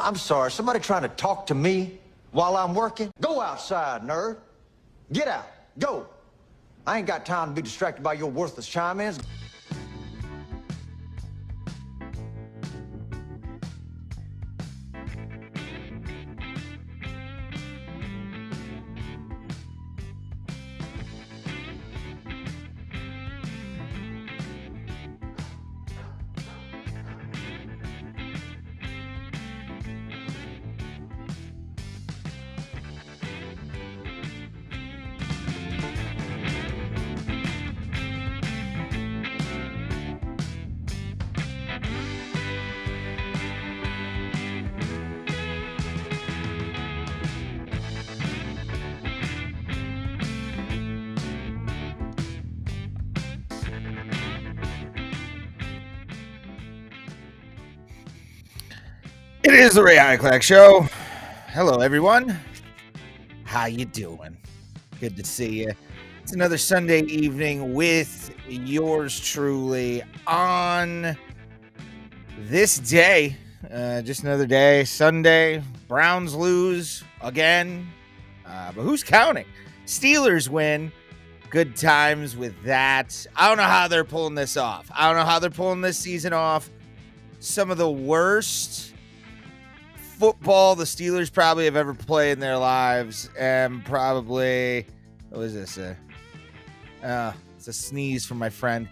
I'm sorry, somebody trying to talk to me while I'm working? Go outside, nerd. Get out. Go. I ain't got time to be distracted by your worthless chime-ins. It is the Ray Hyclak Show. Hello, everyone. How you doing? Good to see you. It's another Sunday evening with yours truly on this day. Just another day, Sunday. Browns lose again. But who's counting? Steelers win. Good times with that. I don't know how they're pulling this off. I don't know how they're pulling this season off. Some of the worst football the Steelers probably have ever played in their lives, and probably, what was this? It's a sneeze from my friend.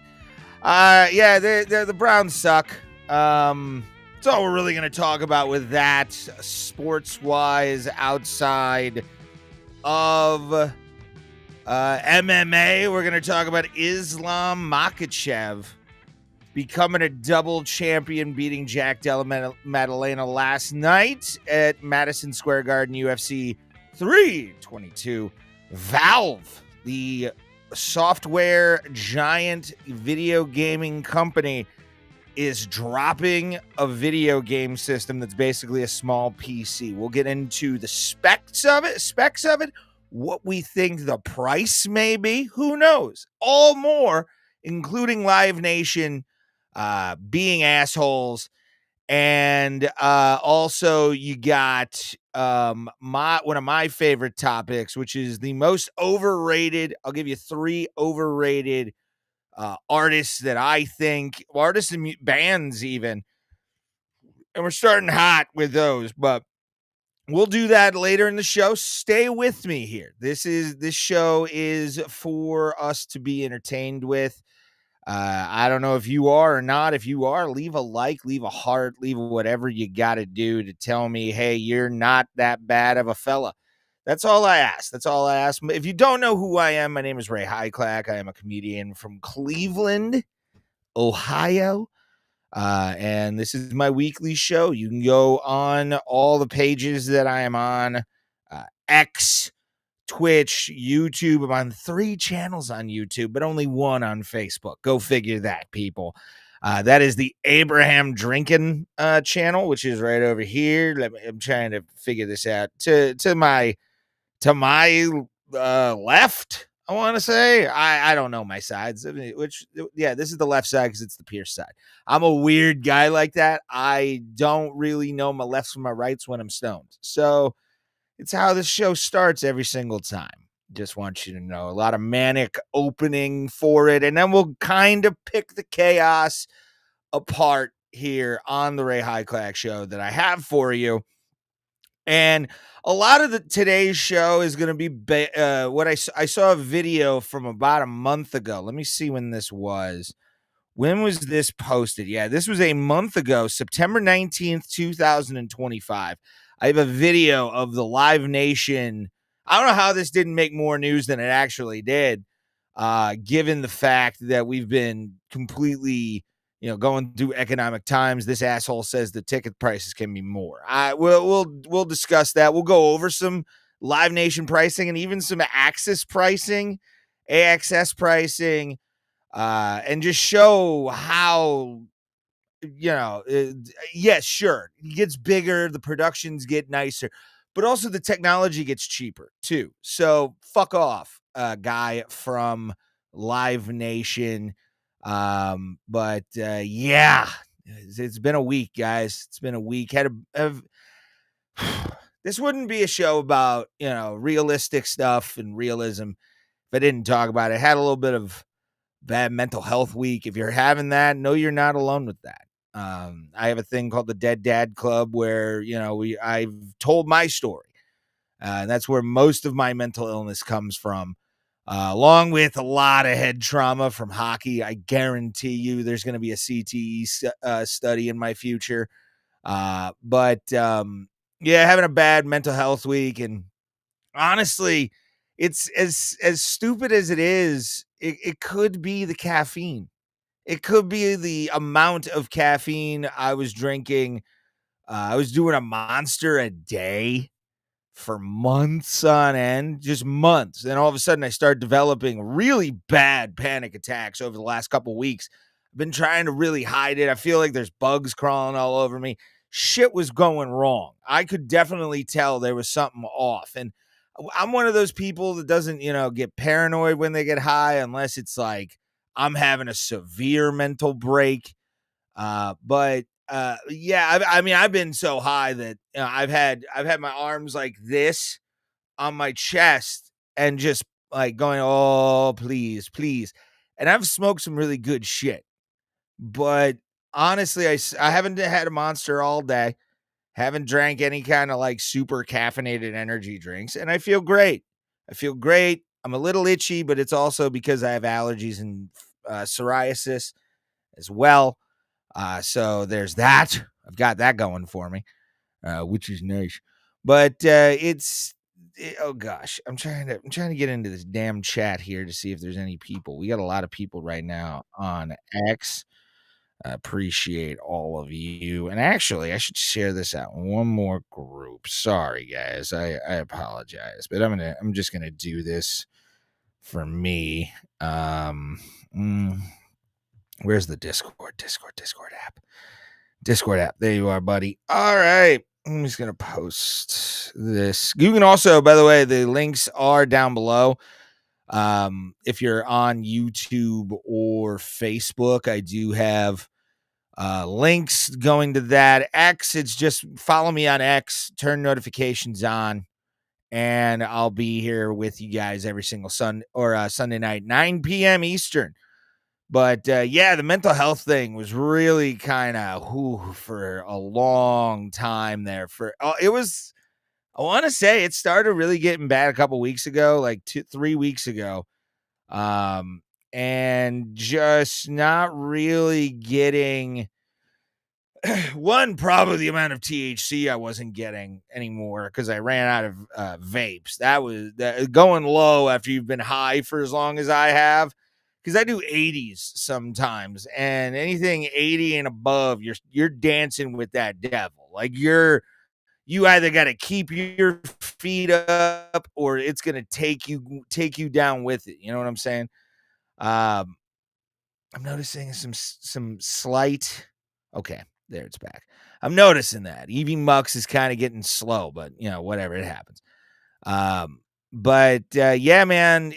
Yeah, the Browns suck. That's all we're really going to talk about with that, sports-wise, outside of MMA. We're going to talk about Islam Makhachev becoming a double champion, beating Jack Della Maddalena last night at Madison Square Garden UFC 322. Valve, the software giant video gaming company, is dropping a video game system that's basically a small PC. We'll get into the specs of it, what we think the price may be, who knows, all more, including Live Nation being assholes. And also you got one of my favorite topics, which is the most overrated. I'll give you 3 overrated artists that I think, artists and bands even, and we're starting hot with those, but we'll do that later in the show. Stay with me here. This show is for us to be entertained with. I don't know if you are or not. If you are, leave a like, leave a heart, leave whatever you got to do to tell me, hey, you're not that bad of a fella. That's all I ask. If you don't know who I am, my name is Ray Hyclak. I am a comedian from Cleveland, Ohio. And this is my weekly show. You can go on all the pages that I am on, X, Twitch, YouTube. I'm on 3 channels on YouTube, but only 1 on Facebook. Go figure that, people. That is the Abraham Drinking channel, which is right over here. I'm trying to figure this out. To my left, I want to say. I don't know my sides. This is the left side because it's the Pierce side. I'm a weird guy like that. I don't really know my lefts from my rights when I'm stoned. So it's how this show starts every single time. Just want you to know, a lot of manic opening for it. And then we'll kind of pick the chaos apart here on the Ray Hyclak Show that I have for you. And a lot of today's show is going to be what I saw a video from about a month ago. Let me see when this was. When was this posted? Yeah, this was a month ago, September 19th, 2025. I have a video of the Live Nation. I don't know how this didn't make more news than it actually did, given the fact that we've been completely, going through economic times. This asshole says the ticket prices can be more. We'll discuss that. We'll go over some Live Nation pricing and even some AXS pricing, and just show how, yes, sure, it gets bigger, the productions get nicer, but also the technology gets cheaper too. So fuck off, guy from Live Nation. Yeah, it's been a week, guys. It's been a week. this wouldn't be a show about, realistic stuff and realism if I didn't talk about it. I had a little bit of bad mental health week. If you're having that, no, you're not alone with that. I have a thing called the Dead Dad Club where, I've told my story. And that's where most of my mental illness comes from, along with a lot of head trauma from hockey. I guarantee you there's going to be a CTE study in my future. But having a bad mental health week. And honestly, it's as stupid as it is, it could be the caffeine. It could be the amount of caffeine I was drinking. I was doing a monster a day for months on end, just months. Then all of a sudden I started developing really bad panic attacks over the last couple of weeks. I've been trying to really hide it. I feel like there's bugs crawling all over me. Shit was going wrong. I could definitely tell there was something off. And I'm one of those people that doesn't, get paranoid when they get high unless it's like I'm having a severe mental break. I've been so high that I've had my arms like this on my chest and just like going, oh, please, please. And I've smoked some really good shit, but honestly, I haven't had a monster all day. Haven't drank any kind of like super caffeinated energy drinks, and I feel great. I'm a little itchy, but it's also because I have allergies and psoriasis as well. So there's that. I've got that going for me, which is nice. But oh gosh, I'm trying to get into this damn chat here to see if there's any people. We got a lot of people right now on X. I appreciate all of you. And actually, I should share this out in one more group. Sorry, guys. I apologize, but I'm just gonna do this for me. Where's the Discord app? Discord app. There you are, buddy. All right. I'm just going to post this. You can also, by the way, the links are down below. If you're on YouTube or Facebook, I do have links going to that. X, it's just follow me on X, turn notifications on, and I'll be here with you guys every single Sunday night, 9 p.m. Eastern. But the mental health thing was really kind of for a long time there. I want to say it started really getting bad a couple weeks ago, like 3 weeks ago. And just not really getting one, probably the amount of THC I wasn't getting anymore because I ran out of vapes. That was going low after you've been high for as long as I have. Because I do 80s sometimes, and anything 80 and above, you're dancing with that devil. Like you either got to keep your feet up, or it's gonna take you down with it. You know what I'm saying? I'm noticing some slight. Okay, there it's back. I'm noticing that EV Mux is kind of getting slow, but whatever, it happens. Man,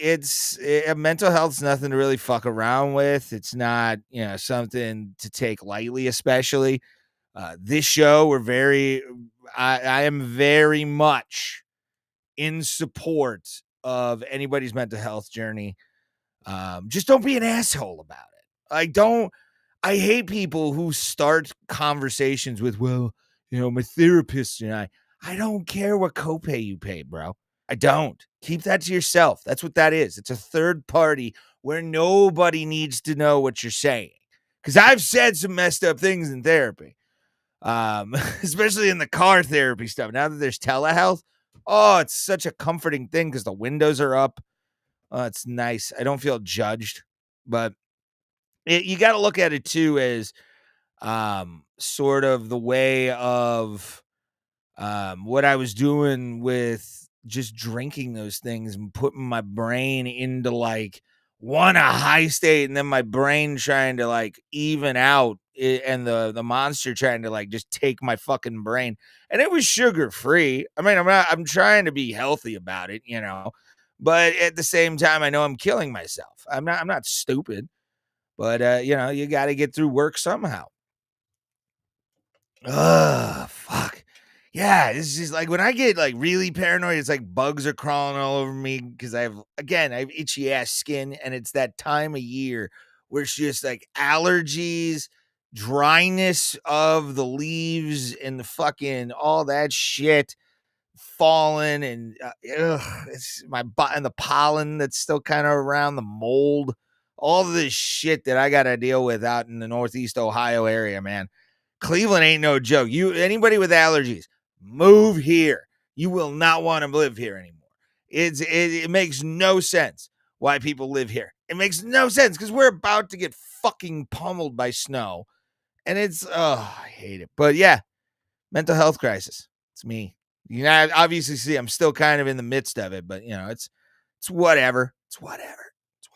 mental health's nothing to really fuck around with. It's not, something to take lightly, especially this show. I am very much in support of anybody's mental health journey. Just don't be an asshole about it. I hate people who start conversations with, well, my therapist and I don't care what copay you pay, bro. I don't. Keep that to yourself. That's what that is. It's a third party where nobody needs to know what you're saying. Because I've said some messed up things in therapy, especially in the car therapy stuff. Now that there's telehealth, it's such a comforting thing because the windows are up. Oh, it's nice. I don't feel judged. But you got to look at it, too, as sort of the way of what I was doing with just drinking those things and putting my brain into like a high state, and then my brain trying to like even out it, and the monster trying to like just take my fucking brain. And it was sugar free. I mean, I'm trying to be healthy about it, but at the same time, I know I'm killing myself. I'm not stupid, but you got to get through work somehow. Ugh, fuck. Yeah, it's just like when I get like really paranoid, it's like bugs are crawling all over me because I have itchy ass skin, and it's that time of year where it's just like allergies, dryness of the leaves, and the fucking all that shit falling, and it's my butt and the pollen that's still kind of around, the mold, all this shit that I got to deal with out in the Northeast Ohio area, man. Cleveland ain't no joke. Anybody with allergies, move here. You will not want to live here anymore. It makes no sense why people live here. It makes no sense because we're about to get fucking pummeled by snow, and I hate it. But yeah, mental health crisis. It's me. You know, obviously see I'm still kind of in the midst of it, but it's whatever. It's whatever. It's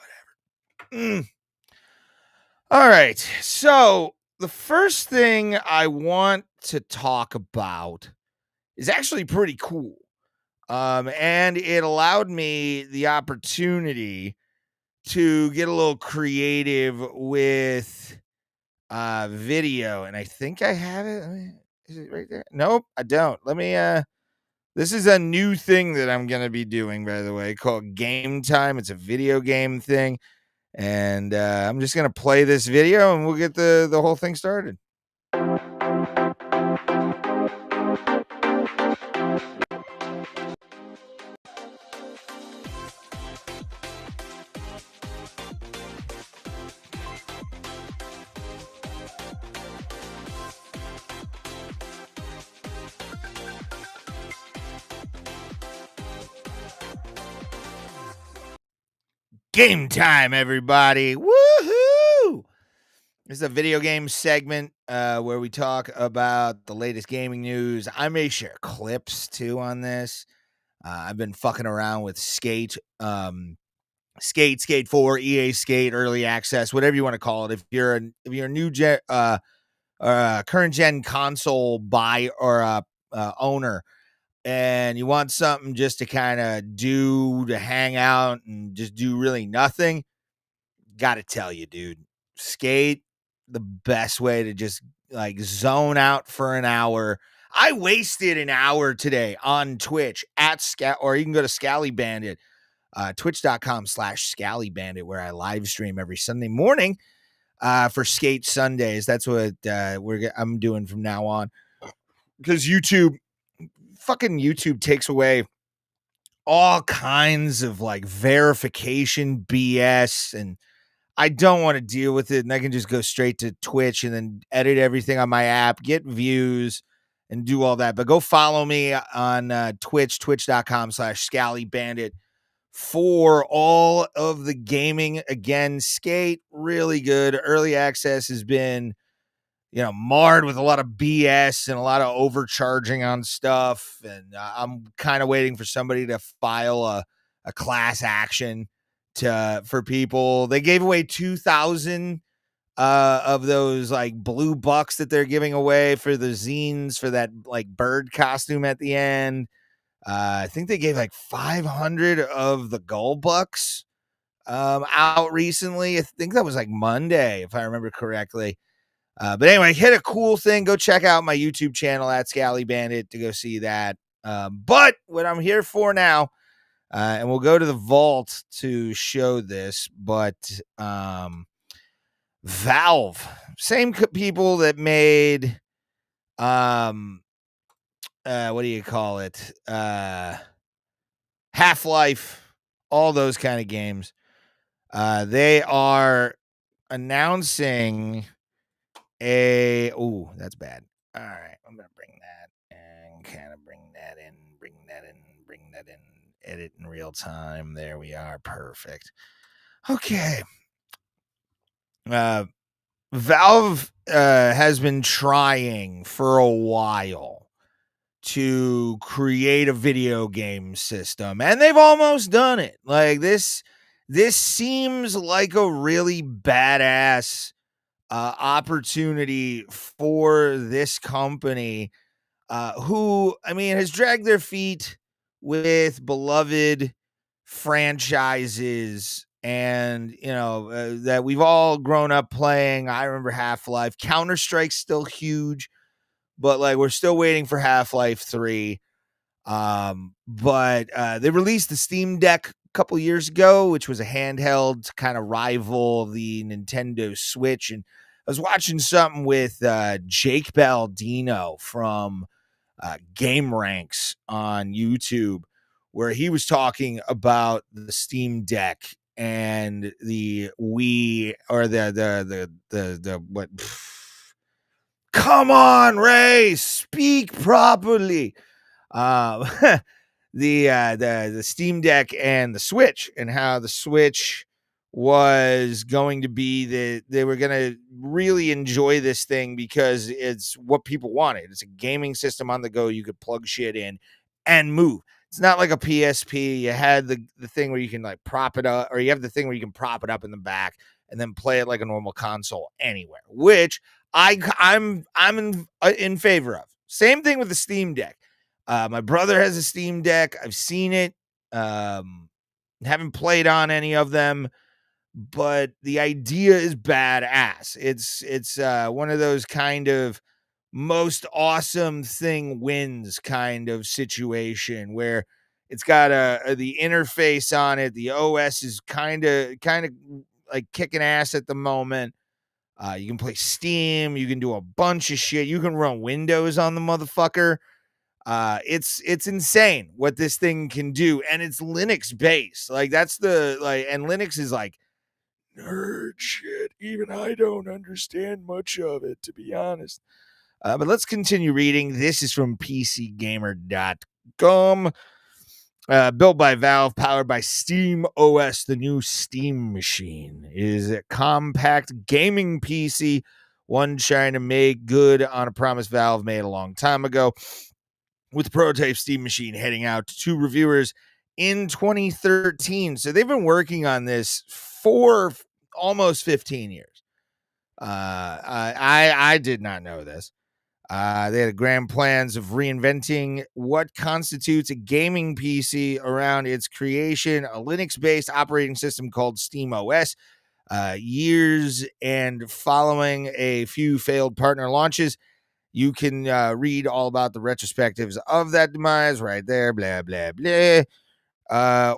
whatever. All right. So the first thing I want to talk about is actually pretty cool. And it allowed me the opportunity to get a little creative with video. And I think I have it. Is it right there? Nope, I don't. Let me this is a new thing that I'm gonna be doing, by the way, called Game Time. It's a video game thing. And I'm just gonna play this video and we'll get the whole thing started. Game time, everybody. Woohoo! This is a video game segment where we talk about the latest gaming news. I may share clips too on this. I've been fucking around with Skate, Skate 4, EA Skate, Early Access, whatever you want to call it. If you're a new gen, current gen console buy or owner, and you want something just to kind of to hang out and just do really nothing, gotta tell you, dude, Skate, the best way to just like zone out for an hour. I wasted an hour today on Twitch or you can go to Scally Bandit, twitch.com/ScallyBandit, where I live stream every Sunday morning for Skate Sundays. That's what I'm doing from now on, because YouTube takes away all kinds of like verification BS, and I don't want to deal with it. And I can just go straight to Twitch and then edit everything on my app, get views, and do all that. But go follow me on Twitch, twitch.com/ScallyBandit, for all of the gaming. Again, Skate, really good. Early access has been marred with a lot of BS and a lot of overcharging on stuff. And I'm kind of waiting for somebody to file a class action for people. They gave away 2,000 of those like blue bucks that they're giving away for the zines for that like bird costume at the end. I think they gave like 500 of the gold bucks out recently. I think that was like Monday, if I remember correctly. But anyway, hit a cool thing. Go check out my YouTube channel at Scally Bandit to go see that. But what I'm here for now, and we'll go to the vault to show this, but Valve, same people that made, what do you call it? Half-Life, all those kind of games. They are announcing that's bad. All right, I'm gonna bring that and kind of bring that in, edit in real time. There we are, perfect. Okay. Valve has been trying for a while to create a video game system, and they've almost done it. Like this seems like a really badass opportunity for this company, who, I mean, has dragged their feet with beloved franchises and, that we've all grown up playing. I remember Half-Life. Counter-Strike's still huge. but like we're still waiting for Half-Life 3. But they released the Steam Deck a couple years ago, which was a handheld to kind of rival the Nintendo Switch. And I was watching something with Jake Baldino from Game Ranks on YouTube, where he was talking about the Steam Deck and the Wii, or the what? Come on, Ray, speak properly. The Steam Deck and the Switch, and how the Switch was going to be they were going to really enjoy this thing because it's what people wanted. It's a gaming system on the go. You could plug shit in and move. It's not like a PSP. You had the thing where you can like prop it up, or you have the thing where you can prop it up in the back and then play it like a normal console anywhere, which I'm in favor of. Same thing with the Steam Deck. My brother has a Steam Deck. I've seen it. Haven't played on any of them, but the idea is badass. It's one of those kind of most awesome thing wins kind of situation where it's got the interface on it. The OS is kind of like kicking ass at the moment. You can play Steam. You can do a bunch of shit. You can run Windows on the motherfucker. It's insane what this thing can do, and it's Linux based. Like that's and Linux is like nerd shit. Even I don't understand much of it, to be honest. But let's continue reading. This is from PCGamer.com. Built by Valve, powered by Steam OS, the new Steam machine is a compact gaming PC, one trying to make good on a promise Valve made a long time ago, with the prototype Steam machine heading out to reviewers in 2013. So they've been working on this for almost 15 years. I did not know this. They had grand plans of reinventing what constitutes a gaming PC around its creation, a Linux-based operating system called Steam OS. Years and following a few failed partner launches, you can read all about the retrospectives of that demise right there, blah, blah, blah.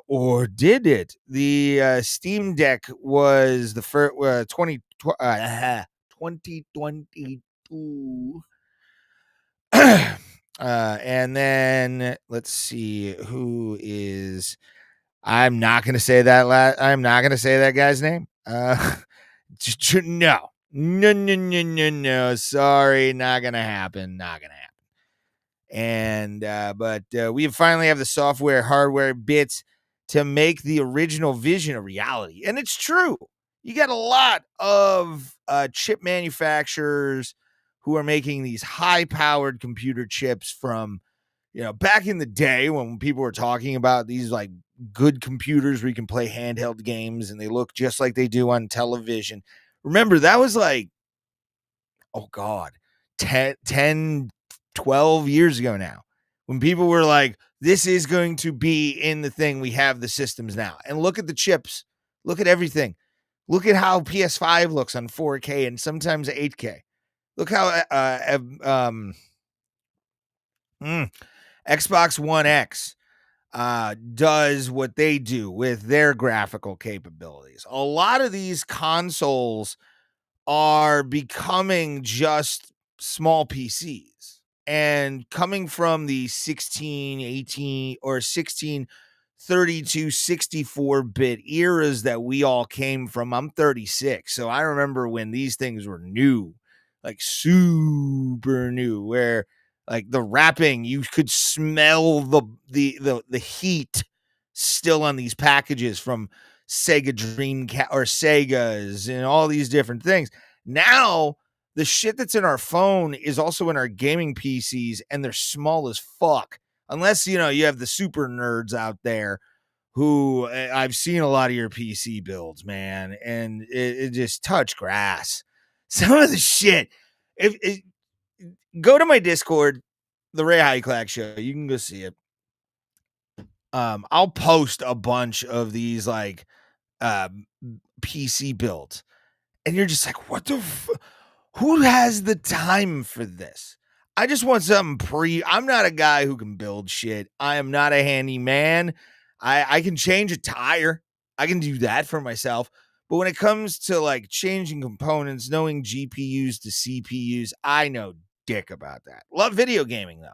Or did it? The Steam Deck was the first 2022. And then let's see who is. I'm not going to say that. I'm not going to say that guy's name. No. Sorry, not gonna happen. And but we finally have the software, hardware bits to make the original vision a reality, and it's true. You got a lot of chip manufacturers who are making these high-powered computer chips from, back in the day when people were talking about these like good computers where you can play handheld games and they look just like they do on television. Remember, that was like, oh God, 10, 12 years ago now, when people were like, this is going to be in the thing. We have the systems now. And look at the chips. Look at everything. Look at how PS5 looks on 4K and sometimes 8K. Look how Xbox One X does what they do with their graphical capabilities. A lot of these consoles are becoming just small PCs, and coming from the 16, 18, or 16, 32, 64-bit eras that we all came from. I'm 36, so I remember when these things were new, like super new, where like the wrapping, you could smell the heat still on these packages from Sega Dreamcast or Segas and all these different things. Now, the shit that's in our phone is also in our gaming PCs, and they're small as fuck. Unless, you have the super nerds out there who I've seen a lot of your PC builds, man, and it just touch grass. Some of the shit. Go to my Discord, the Ray Hyclak Show. You can go see it. I'll post a bunch of these like PC builds, and you're just like, what the who has the time for this? I just want something I'm not a guy who can build shit. I am not a handyman. I can change a tire. I can do that for myself. But when it comes to like changing components, knowing GPUs to CPUs, I know dick about that. Love video gaming though.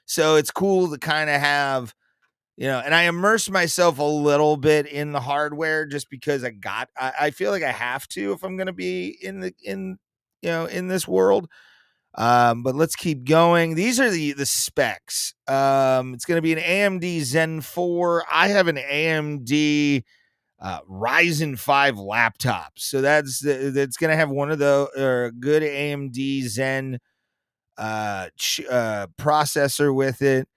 So it's cool to kind of have, and I immerse myself a little bit in the hardware just because I feel like I have to if I'm going to be in this world. But let's keep going. These are the specs. It's going to be an AMD Zen 4. I have an AMD Ryzen 5 laptop. So that's going to have one of the good AMD Zen processor with it.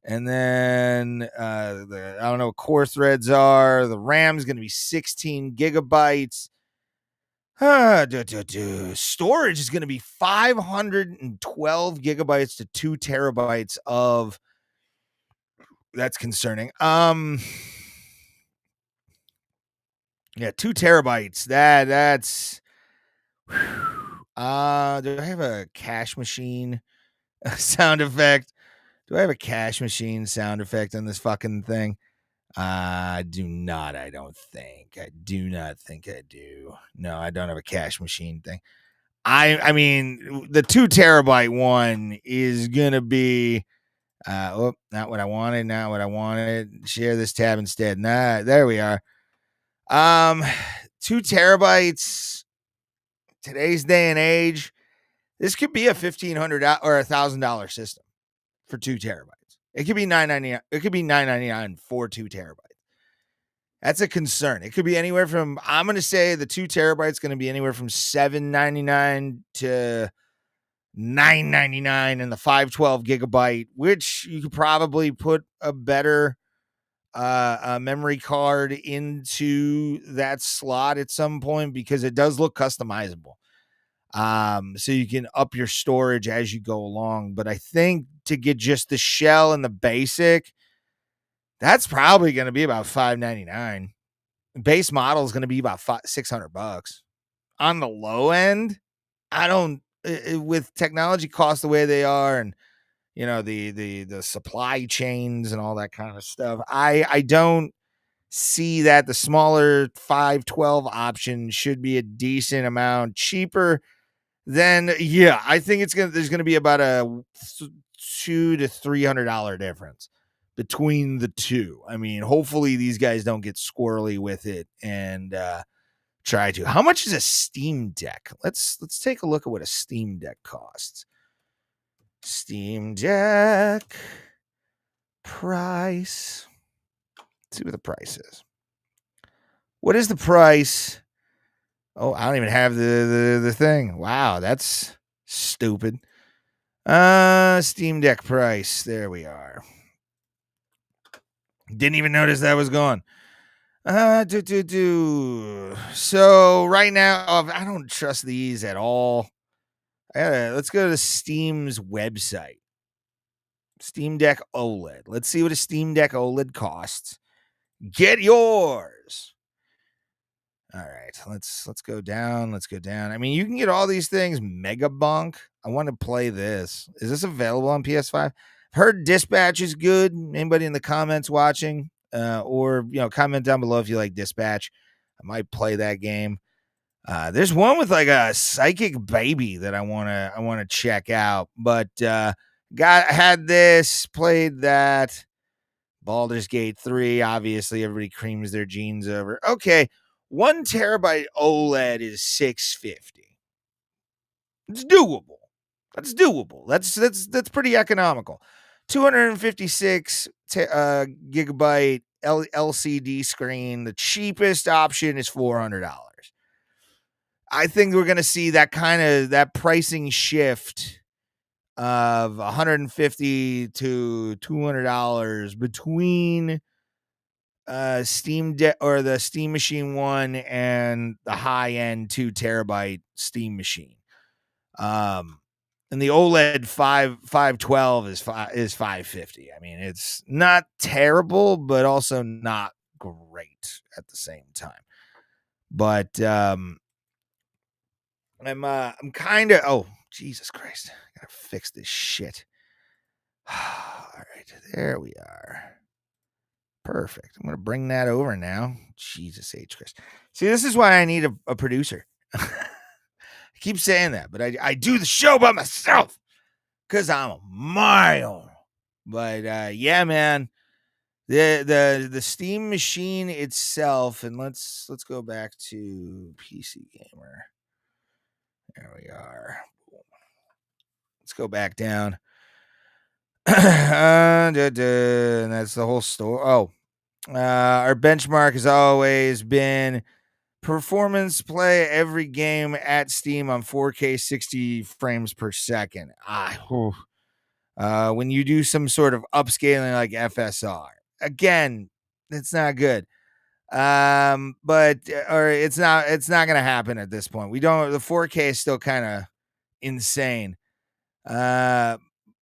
And then I don't know what core threads are. The RAM is going to be 16 gigabytes. Storage is going to be 512 gigabytes to 2 terabytes of. That's concerning. Yeah, 2 terabytes. That's. Do I have a cache machine sound effect? Do I have a cache machine sound effect on this fucking thing? I do not. I don't think. I do not think I do. No, I don't have a cache machine thing. I mean, the 2 terabyte one is gonna be. Not what I wanted. Not what I wanted. Share this tab instead. Nah, there we are. 2 terabytes. Today's day and age, this could be a $1,500 or $1,000 system for 2 terabytes. It could be $999. It could be $999 for 2 terabytes. That's a concern. It could be anywhere from, I'm going to say the 2 terabytes going to be anywhere from $799 to $999, and the 512 gigabyte, which you could probably put a better memory card into that slot at some point because it does look customizable. So you can up your storage as you go along. But I think to get just the shell and the basic, that's probably going to be about $599. Base model is going to be about $600 on the low end. I don't, with technology costs the way they are, and the supply chains and all that kind of stuff. I don't see that the smaller 512 option should be a decent amount cheaper. Then I think there's gonna be about a $200 to $300 difference between the two. I mean, hopefully these guys don't get squirrely with it and try to. How much is a Steam Deck? Let's take a look at what a Steam Deck costs. Steam Deck price. Let's see what the price is. What is the price? Oh, I don't even have the thing. Wow, that's stupid. Steam Deck price. There we are. Didn't even notice that was gone. So right now, I don't trust these at all. Let's go to Steam's website. Steam Deck OLED. Let's see what a Steam Deck OLED costs. Get yours. All right, let's go down. Let's go down. I mean, you can get all these things. Mega Bunk. I want to play this. Is this available on PS5? Heard Dispatch is good. Anybody in the comments watching? Or comment down below if you like Dispatch. I might play that game. There's one with like a psychic baby that I wanna check out. But had this, played that. Baldur's Gate 3. Obviously, everybody creams their jeans over. Okay. 1 terabyte OLED is $650. It's doable. That's doable. That's pretty economical. 256 gigabyte LCD screen. The cheapest option is $400. I think we're going to see that pricing shift of $150 to $200 between Steam Deck or the Steam Machine 1 and the high end 2 terabyte Steam Machine. And the OLED 512 is $550. I mean, it's not terrible, but also not great at the same time. But I'm kind of Jesus Christ. I gotta fix this shit. All right. There we are. Perfect. I'm going to bring that over now. Jesus H. Christ. See, this is why I need a producer. I keep saying that, but I do the show by myself because I'm my own. But yeah, man. The Steam machine itself, and let's go back to PC Gamer. There we are. Let's go back down. And that's the whole story. Oh, our benchmark has always been performance play every game at Steam on 4K 60 frames per second. When you do some sort of upscaling like FSR, again, it's not good. But or it's not gonna happen at this point. The 4K is still kind of insane.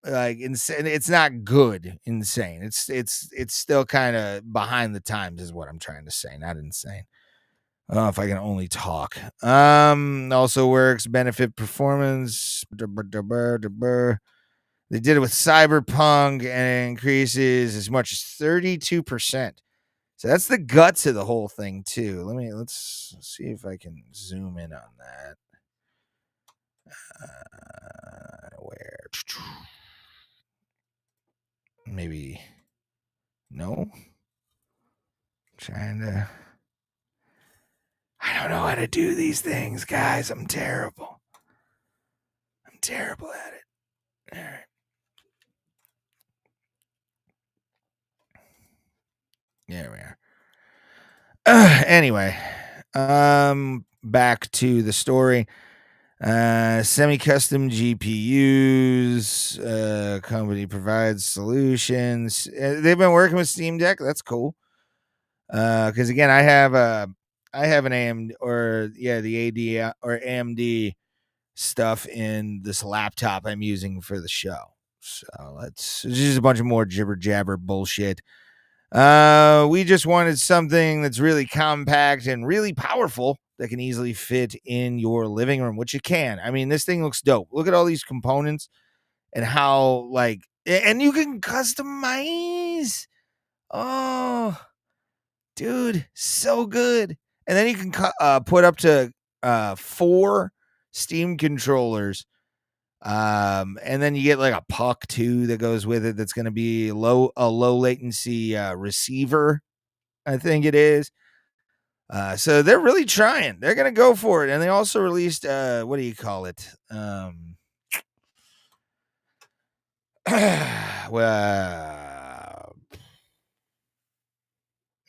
Like insane. It's not good. Insane. It's still kind of behind the times, is what I'm trying to say. Not insane. Oh, if I can only talk. Also works. Benefit performance. They did it with Cyberpunk, and it increases as much as 32%. So that's the guts of the whole thing too. Let's see if I can zoom in on that. Where? Maybe no. Trying to. I don't know how to do these things, guys. I'm terrible. I'm terrible at it. All right. There we are. Anyway, back to the story. Semi-custom GPUs. Company provides solutions. They've been working with Steam Deck. That's cool. Because again, I have an AMD the AD or AMD stuff in this laptop I'm using for the show. So it's just a bunch of more jibber jabber bullshit. We just wanted something that's really compact and really powerful that can easily fit in your living room, which it can. I mean, this thing looks dope. Look at all these components and how and you can customize. Oh, dude, so good. And then you can put up to 4 Steam controllers. And then you get like a puck too that goes with it. That's going to be a low latency receiver, I think it is. So they're really trying. They're going to go for it. And they also released what do you call it?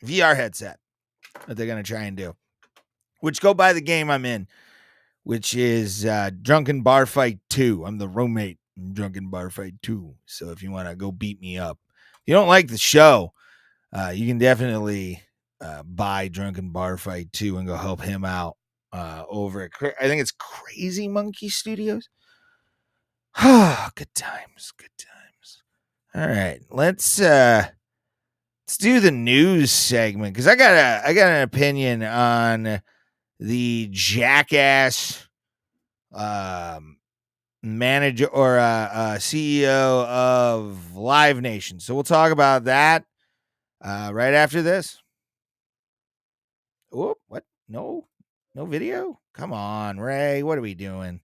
VR headset that they're going to try and do. Which go by the game I'm in, which is Drunken Bar Fight 2. I'm the roommate in Drunken Bar Fight 2. So if you want to go beat me up, if you don't like the show, you can definitely buy Drunken Bar Fight 2 and go help him out over at, I think it's Crazy Monkey Studios. Good times. All right, let's do the news segment because I got an opinion on the jackass manager or CEO of Live Nation. So we'll talk about that right after this. Oh, what? No video? Come on, Ray. What are we doing?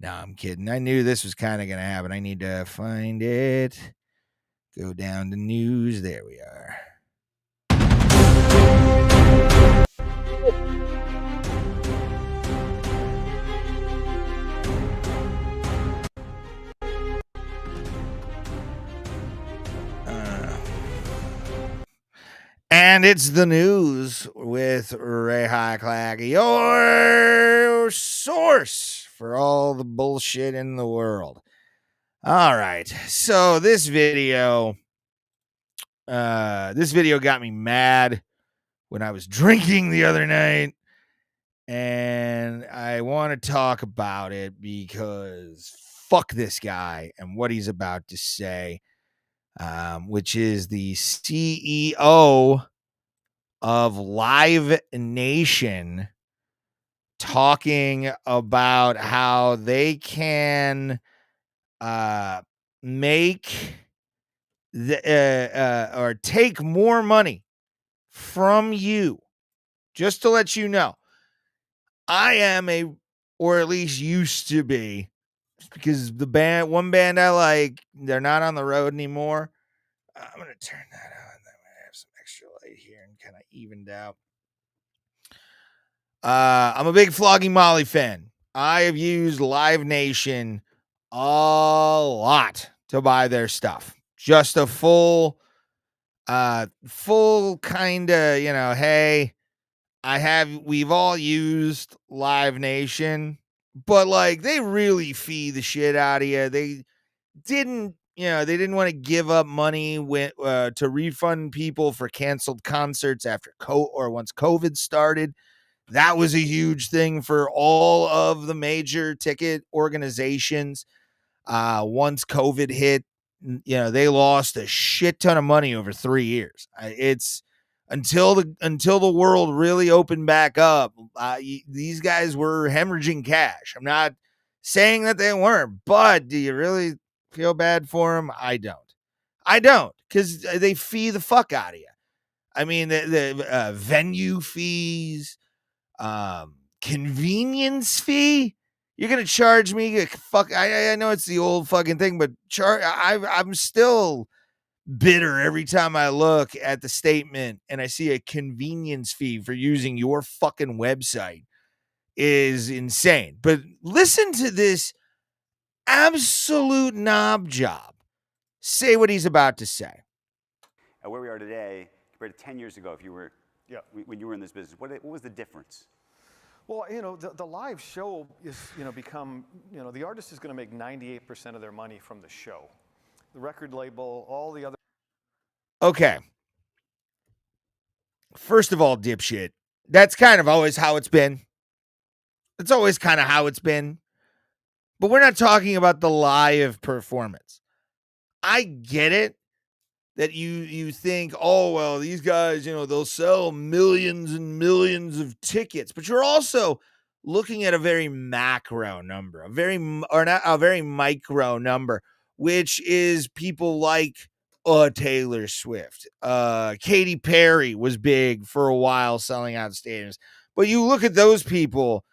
No, I'm kidding. I knew this was kind of going to happen. I need to find it. Go down to news. There we are. And it's the news with Ray Hyclak, your source for all the bullshit in the world. All right. So this video got me mad when I was drinking the other night. And I want to talk about it because fuck this guy and what he's about to say. Which is the CEO of Live Nation, talking about how they can make or take more money from you. Just to let you know, I am or at least used to be, because one band I like, they're not on the road anymore. I'm gonna turn that on. Then I have some extra light here and kind of evened out. I'm a big Flogging Molly fan. I have used Live Nation a lot to buy their stuff. Just a full kind of, hey, we've all used Live Nation, but like they really fee the shit out of you. They didn't want to give up money to refund people for canceled concerts after once COVID started. That was a huge thing for all of the major ticket organizations. Once COVID hit, they lost a shit ton of money over 3 years. It's until the world really opened back up. These guys were hemorrhaging cash. I'm not saying that they weren't, but do you really feel bad for them? I don't, because they fee the fuck out of you. I mean, the venue fees, convenience fee. You're gonna charge me? Fuck! I know it's the old fucking thing, but I'm still bitter every time I look at the statement and I see a convenience fee for using your fucking website. Is insane. But listen to this absolute knob job say what he's about to say. Where we are today compared to 10 years ago, if you were, when you were in this business, what was the difference? Well, the live show is, become, the artist is going to make 98% of their money from the show. The record label, all the other. Okay. First of all, dipshit, that's kind of always how it's been. It's always kind of how it's been. But we're not talking about the live performance. I get it that you think, oh, well, these guys, they'll sell millions and millions of tickets. But you're also looking at a very macro number, a very micro number, which is people like Taylor Swift. Katy Perry was big for a while selling out stadiums. But you look at those people,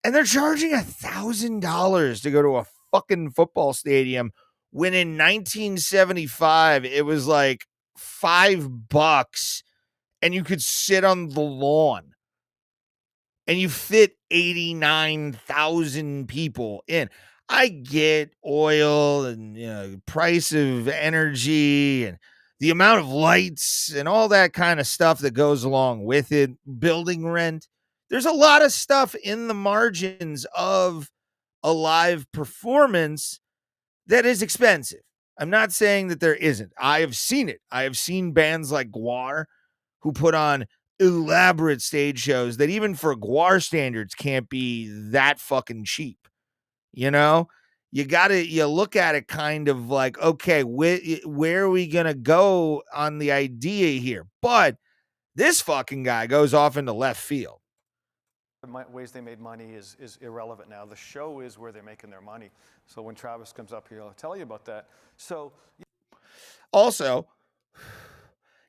and they're charging $1,000 to go to a fucking football stadium, when in 1975 it was like $5 and you could sit on the lawn and you fit 89,000 people in. I get oil and price of energy and the amount of lights and all that kind of stuff that goes along with it, building rent. There's a lot of stuff in the margins of a live performance that is expensive. I'm not saying that there isn't. I have seen it. I have seen bands like Gwar who put on elaborate stage shows that even for Gwar standards can't be that fucking cheap. You look at it kind of like, okay, where are we going to go on the idea here? But this fucking guy goes off into left field. Ways they made money is irrelevant now. The show is where they're making their money. So when Travis comes up here, I'll tell you about that. So also,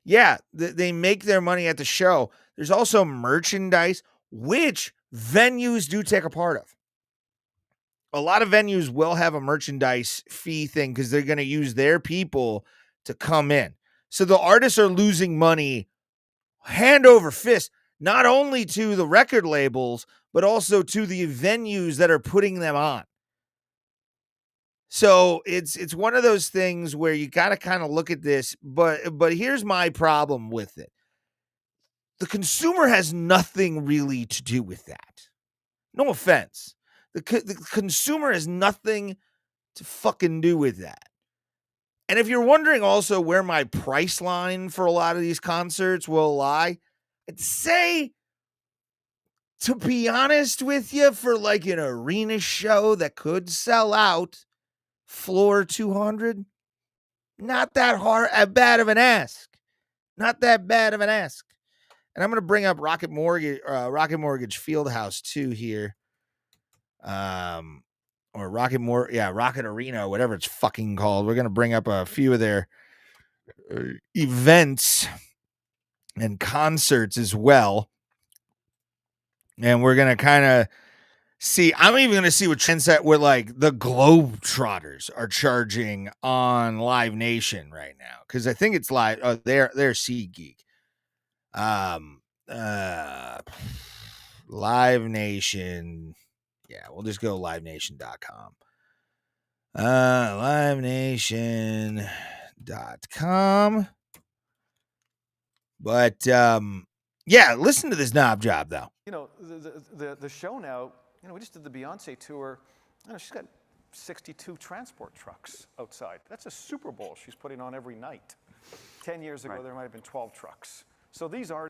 yeah, they make their money at the show. There's also merchandise, which venues do take a part of. A lot of venues will have a merchandise fee thing because they're going to use their people to come in. So the artists are losing money hand over fist, not only to the record labels, but also to the venues that are putting them on. So it's one of those things where you got to kind of look at this, but here's my problem with it. The consumer has nothing really to do with that. No offense. The consumer has nothing to fucking do with that. And if you're wondering also where my price line for a lot of these concerts will lie, I'd say, to be honest with you, for like an arena show that could sell out, floor 200, not that bad of an ask. Not that bad of an ask. And I'm going to bring up Rocket Mortgage Fieldhouse 2 here. Or Rocket Arena, whatever it's fucking called. We're going to bring up a few of their events and concerts as well. And we're going to kind of see, I'm even going to see what Trendset with like the Globetrotters are charging on Live Nation right now. Cause I think it's live. They're SeatGeek. Live Nation. Yeah, we'll just go livenation.com. Livenation.com. But yeah, listen to this knob job though. You know, the show now, you know, we just did the Beyonce tour. You know, she's got 62 transport trucks outside. That's a Super Bowl she's putting on every night. 10 years ago, there might have been 12 trucks. So these are...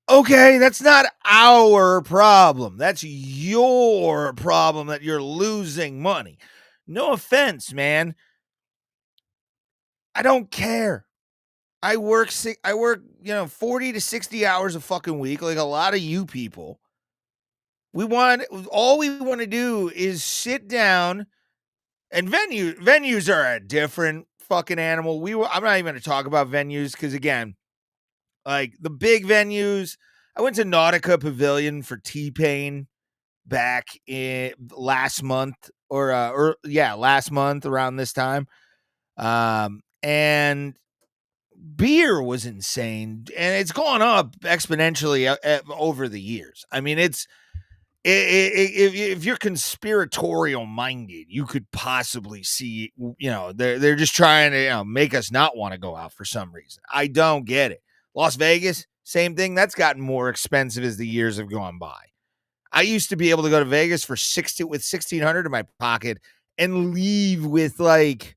Okay, that's not our problem. That's your problem that you're losing money. No offense, man. I don't care. I work, 40 to 60 hours a fucking week, like a lot of you people. All we want to do is sit down, and venues are a different fucking animal. I'm not even going to talk about venues because, again, like the big venues, I went to Nautica Pavilion for T-Pain back in last month last month around this time. And beer was insane, and it's gone up exponentially over the years. I mean, if you're conspiratorial minded, you could possibly see, they're just trying to make us not want to go out for some reason. I don't get it. Las Vegas, same thing. That's gotten more expensive as the years have gone by. I used to be able to go to Vegas with $1,600 in my pocket and leave with like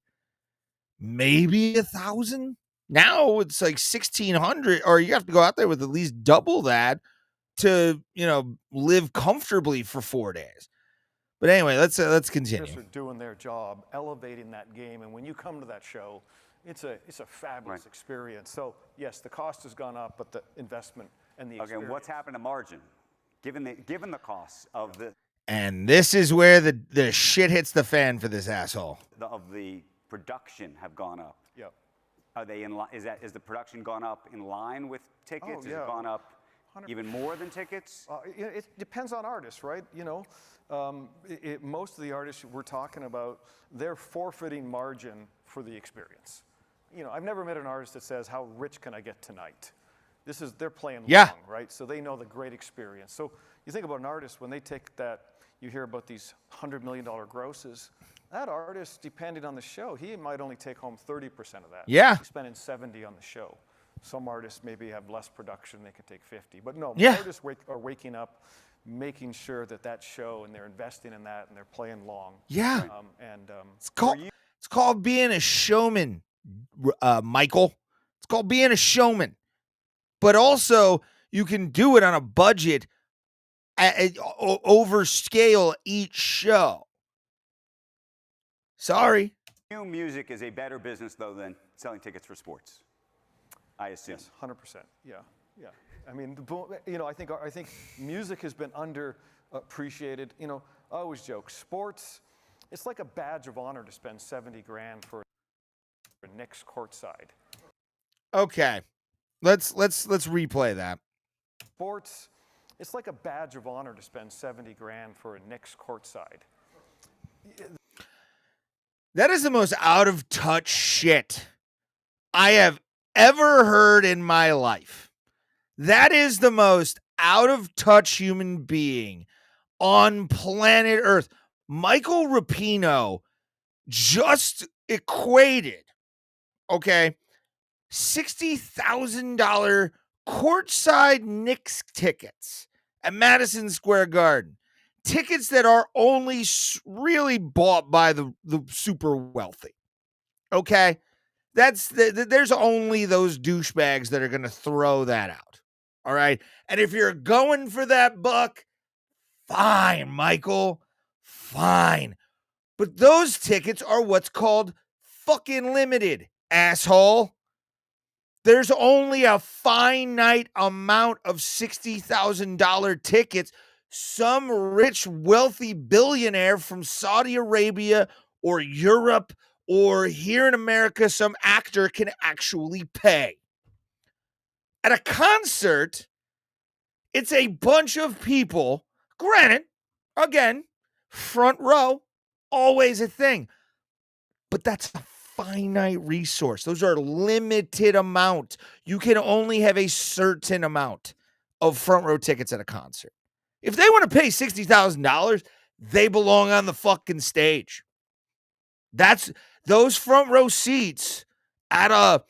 maybe $1,000. Now it's like $1,600, or you have to go out there with at least double that to, live comfortably for 4 days. But anyway, let's continue. Are doing their job, elevating that game, and when you come to that show, it's a fabulous experience. So yes, the cost has gone up, but the investment and the experience. Okay, what's happened to margin, given the costs of the? And this is where the shit hits the fan for this asshole. Of the production have gone up. Yep. Are they in line? Is the production gone up in line with tickets? Oh, yeah. Has it gone up 100%. even more than tickets? It depends on artists, right? Most of the artists we're talking about, they're forfeiting margin for the experience. I've never met an artist that says, "How rich can I get tonight?" They're playing long, right? So they know the great experience. So you think about an artist, when they take that, you hear about these $100 million grosses. That artist, depending on the show, he might only take home 30% of that. Yeah. He's spending 70 on the show. Some artists maybe have less production, they can take 50. But no, artists are waking up, making sure that show, and they're investing in that, and they're playing long. Yeah. It's called being a showman, Michael. It's called being a showman. But also, you can do it on a budget, overscale each show. Sorry. New music is a better business, though, than selling tickets for sports, I assume. Yes, 100%. Yeah. I mean, I think music has been underappreciated. I always joke, sports, it's like a badge of honor to spend $70,000 for a Knicks courtside. Okay, let's replay that. Sports, it's like a badge of honor to spend $70,000 for a Knicks courtside. That is the most out of touch shit I have ever heard in my life. That is the most out of touch human being on planet Earth. Michael Rapino just equated, $60,000 courtside Knicks tickets at Madison Square Garden. Tickets that are only really bought by the super wealthy. Okay? There's only those douchebags that are going to throw that out. All right? And if you're going for that buck, fine, Michael. Fine. But those tickets are what's called fucking limited, asshole. There's only a finite amount of $60,000 tickets some rich, wealthy billionaire from Saudi Arabia or Europe or here in America, some actor can actually pay. At a concert, it's a bunch of people. Granted, again, front row, always a thing. But that's a finite resource. Those are limited amount. You can only have a certain amount of front row tickets at a concert. If they want to pay $60,000, they belong on the fucking stage. That's those front row seats at a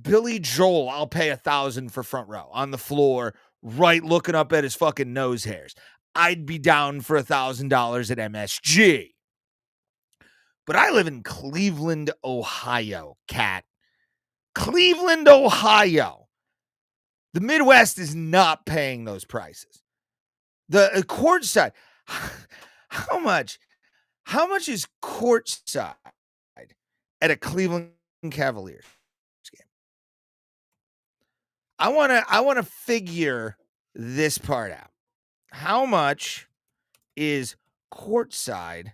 Billy Joel. I'll pay $1,000 for front row on the floor, right, looking up at his fucking nose hairs. I'd be down for $1,000 at MSG. But I live in Cleveland, Ohio, cat. Cleveland, Ohio. The Midwest is not paying those prices. The courtside. How much is courtside at a Cleveland Cavaliers game? I want to figure this part out. How much is courtside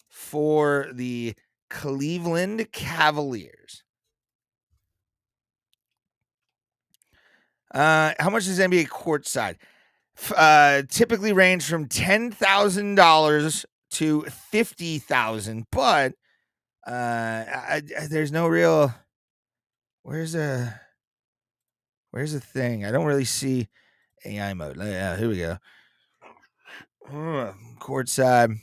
for the Cleveland Cavaliers? How much is NBA courtside? Typically range from $10,000 to $50,000, but there's no real. Where's the thing? I don't really see AI mode. Here we go. Courtside.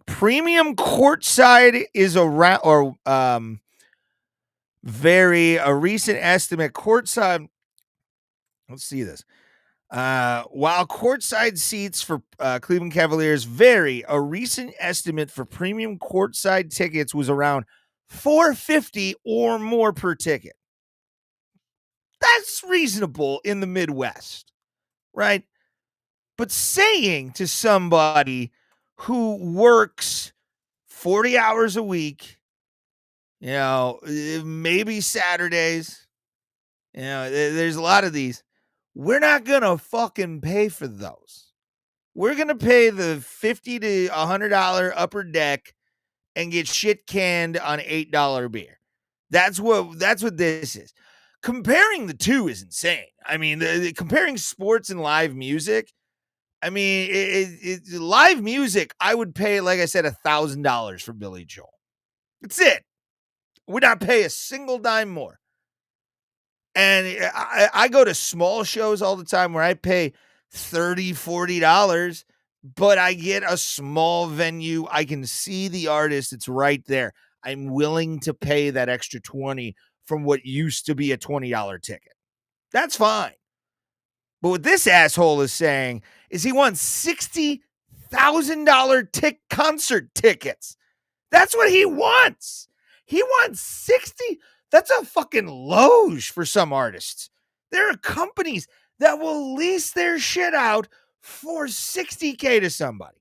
Premium courtside is around, or a recent estimate. Courtside. Let's see this. While courtside seats for Cleveland Cavaliers vary, a recent estimate for premium courtside tickets was around $450 or more per ticket. That's reasonable in the Midwest, right? But saying to somebody who works 40 hours a week, maybe Saturdays, there's a lot of these. We're not going to fucking pay for those. We're going to pay the $50 to $100 upper deck and get shit canned on $8 beer. That's what this is. Comparing the two is insane. I mean, comparing sports and live music. I mean, live music, I would pay, like I said, $1,000 for Billy Joel. That's it. Would not pay a single dime more. And I go to small shows all the time where I pay $30, $40, but I get a small venue. I can see the artist. It's right there. I'm willing to pay that extra $20 from what used to be a $20 ticket. That's fine. But what this asshole is saying is he wants $60,000 concert tickets. That's what he wants. He wants 60. That's a fucking loge for some artists. There are companies that will lease their shit out for $60K to somebody.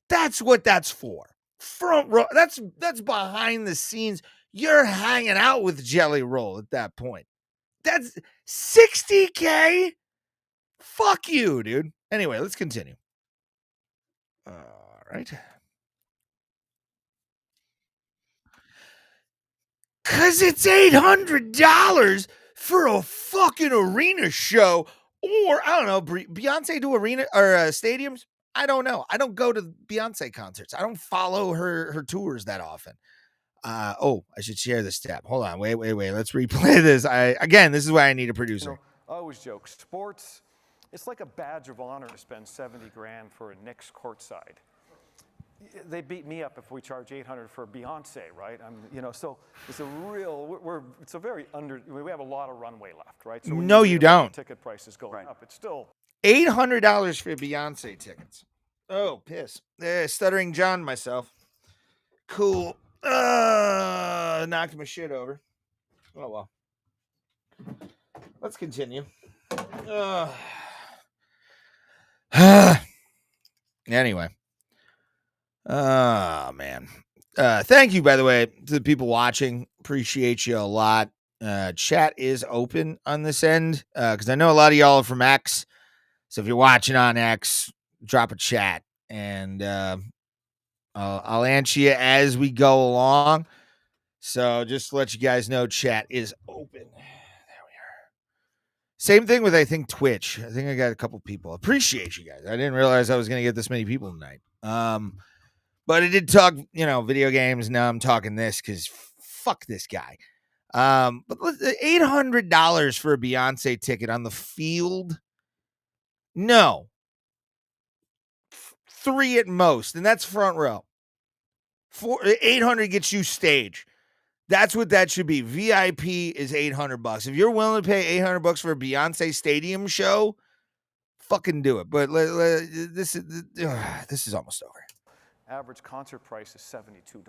That's what that's for. Front row. That's behind the scenes. You're hanging out with Jelly Roll at that point. That's $60K. Fuck you, dude. Anyway, let's continue. All right. Because it's $800 for a fucking arena show. Or, I don't know, Beyonce do arena or stadiums? I don't know. I don't go to Beyonce concerts. I don't follow her tours that often. I should share this tab. Hold on. Wait. Let's replay this. This is why I need a producer. I always joke, sports, it's like a badge of honor to spend $70 grand for a Knicks courtside. They beat me up if we charge $800 for Beyonce, right? So it's a real. We have a lot of runway left, right? So no, you don't. Ticket prices going up. It's still $800 for Beyonce tickets. Oh, piss! Stuttering John myself. Cool. Knocked my shit over. Oh well. Let's continue. Anyway. Oh, man. Thank you, by the way, to the people watching. Appreciate you a lot. Chat is open on this end because I know a lot of y'all are from X. So if you're watching on X, drop a chat and I'll answer you as we go along. So just to let you guys know, chat is open. There we are. Same thing with, I think, Twitch. I think I got a couple people. Appreciate you guys. I didn't realize I was going to get this many people tonight. But I did talk, video games. Now I'm talking this because fuck this guy. But $800 for a Beyonce ticket on the field? No. 3 at most, and that's front row. 800 gets you stage. That's what that should be. VIP is $800. If you're willing to pay $800 for a Beyonce stadium show, fucking do it. But this is almost over. Average concert price is $72.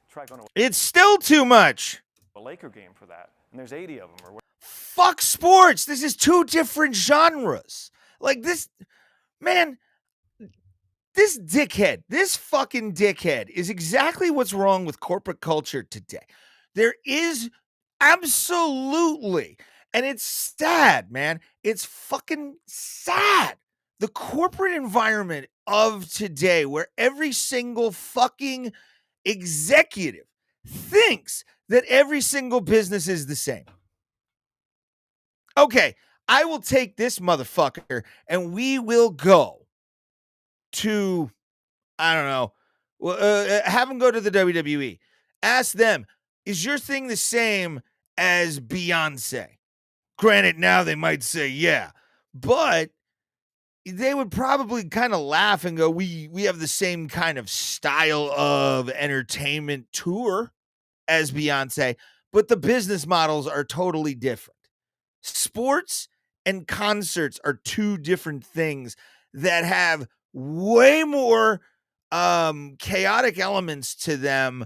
Try going to It's still too much. a Laker game for that, and there's 80 of them. Or what? Fuck sports. This is 2 different genres. Like this, man. This fucking dickhead is exactly what's wrong with corporate culture today. There is absolutely, and it's sad, man. It's fucking sad. The corporate environment of today, where every single fucking executive thinks that every single business is the same. Okay, I will take this motherfucker and we will go to, I don't know, have them go to the WWE. Ask them, is your thing the same as Beyonce? Granted, now they might say, yeah, but they would probably kind of laugh and go, we have the same kind of style of entertainment tour as Beyonce, but the business models are totally different. Sports and concerts are 2 different things that have way more chaotic elements to them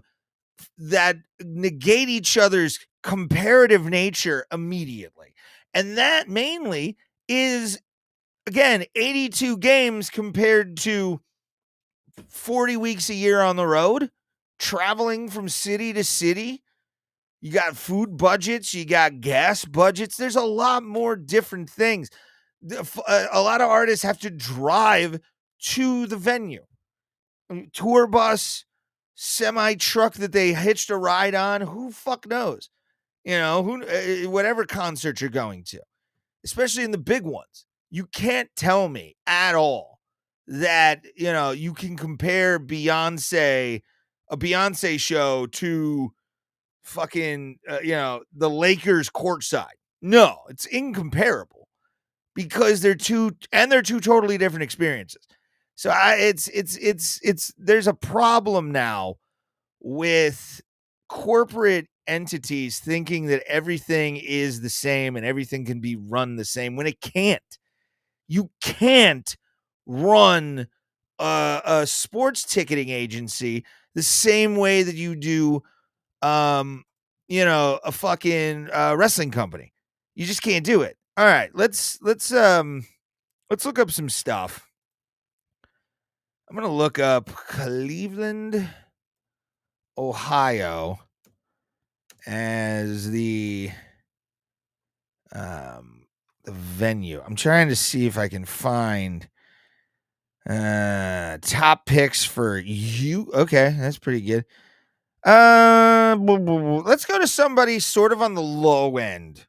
that negate each other's comparative nature immediately. And that mainly is, again, 82 games compared to 40 weeks a year on the road, traveling from city to city. You got food budgets, you got gas budgets. There's a lot more different things. A lot of artists have to drive to the venue. Tour bus, semi truck that they hitched a ride on. Who fuck knows? Whatever concert you're going to, especially in the big ones. You can't tell me at all that, you can compare a Beyonce show to fucking, the Lakers courtside. No, it's incomparable because they're two totally different experiences. So there's a problem now with corporate entities thinking that everything is the same and everything can be run the same when it can't. You can't run a sports ticketing agency the same way that you do, a fucking wrestling company. You just can't do it. All right, let's look up some stuff. I'm going to look up Cleveland, Ohio as the venue. I'm trying to see if I can find top picks for you. Okay, that's pretty good. Let's go to somebody sort of on the low end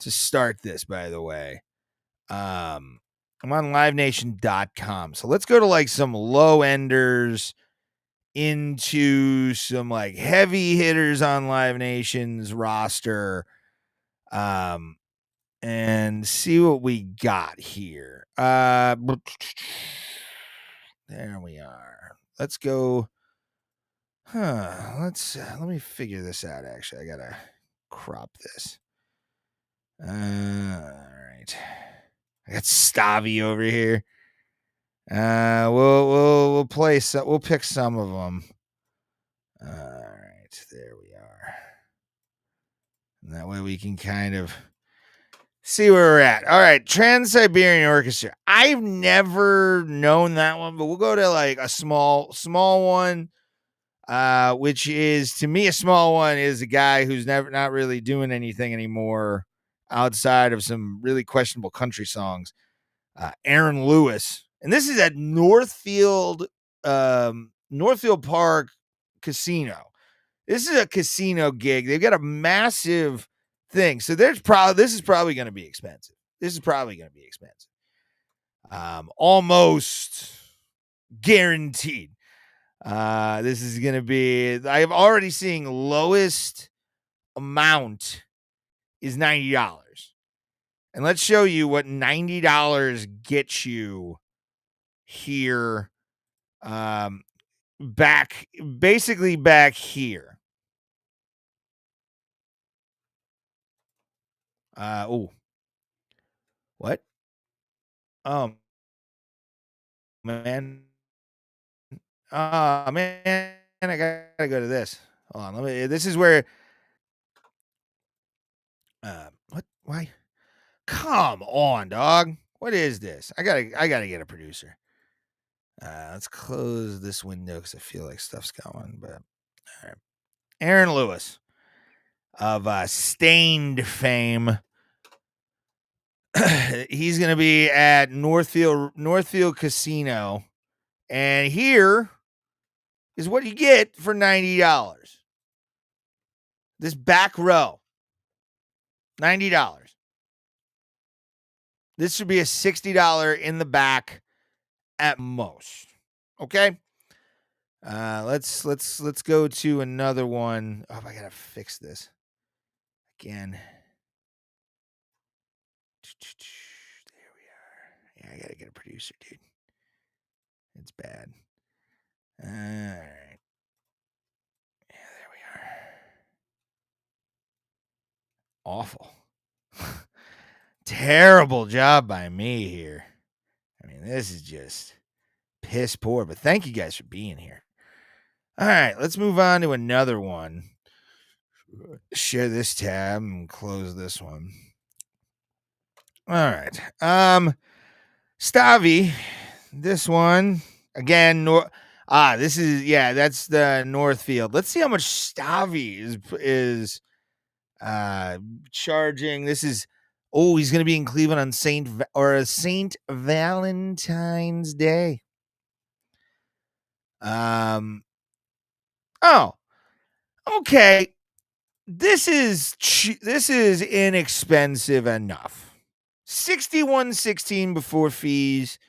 to start this, by the way. I'm on livenation.com. So let's go to like some low enders into some like heavy hitters on Live Nation's roster. And see what we got here. There we are. Let's go. Let me figure this out. Actually, I gotta crop this. All right. I got Stavi over here. We'll play some. We'll pick some of them. All right, there we are. And that way we can kind of see where we're at. All right, Trans-Siberian Orchestra. I've never known that one, but we'll go to like a small one. which is, to me, a small one, is a guy who's not really doing anything anymore outside of some really questionable country songs. Aaron Lewis. And this is at Northfield Park Casino. This is a casino gig. They've got a massive thing. So this is probably going to be expensive. Almost guaranteed. This is going to be, I've already seen lowest amount is $90. And let's show you what $90 gets you here. Basically back here. What? Man. Man, I gotta go to this. Hold on, this is where. What? Why? Come on, dog. What is this? I gotta get a producer. Let's close this window because I feel like stuff's going. But all right, Aaron Lewis of Stained fame. He's gonna be at Northfield Casino, and here is what you get for $90. This back row, $90. This should be a $60 in the back at most. Okay. Let's go to another one. Oh, I gotta fix this again. There we are. Yeah, I gotta get a producer, dude. It's bad. All right. Yeah, there we are. Awful. Terrible job by me here. I mean, this is just piss poor, but thank you guys for being here. All right, let's move on to another one. Share this tab and close this one. All right. Stavi, this one again. This is, that's the Northfield. Let's see how much Stavi is charging. This is, he's going to be in Cleveland on Saint Valentine's Day. Okay. This is inexpensive enough. $61.16 before fees.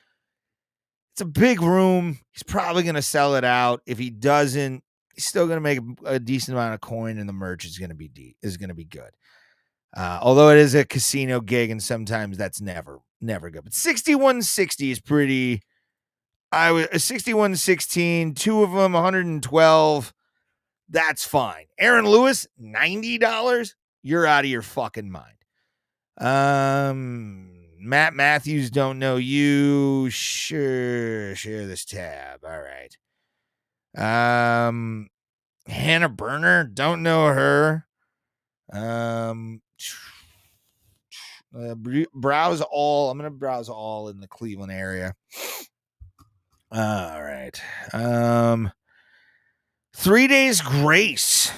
It's a big room. He's probably going to sell it out. If he doesn't, he's still going to make a decent amount of coin, and the merch is going to be good. Although it is a casino gig, and sometimes that's never good. But $61.60 is pretty. $61.16, two of them, $112. That's fine. Aaron Lewis, $90. You're out of your fucking mind. Matt Matthews, don't know you. Sure, share this tab. All right. Hannah Burner, don't know her. Browse all. I'm gonna browse all in the Cleveland area. All right. 3 Days Grace,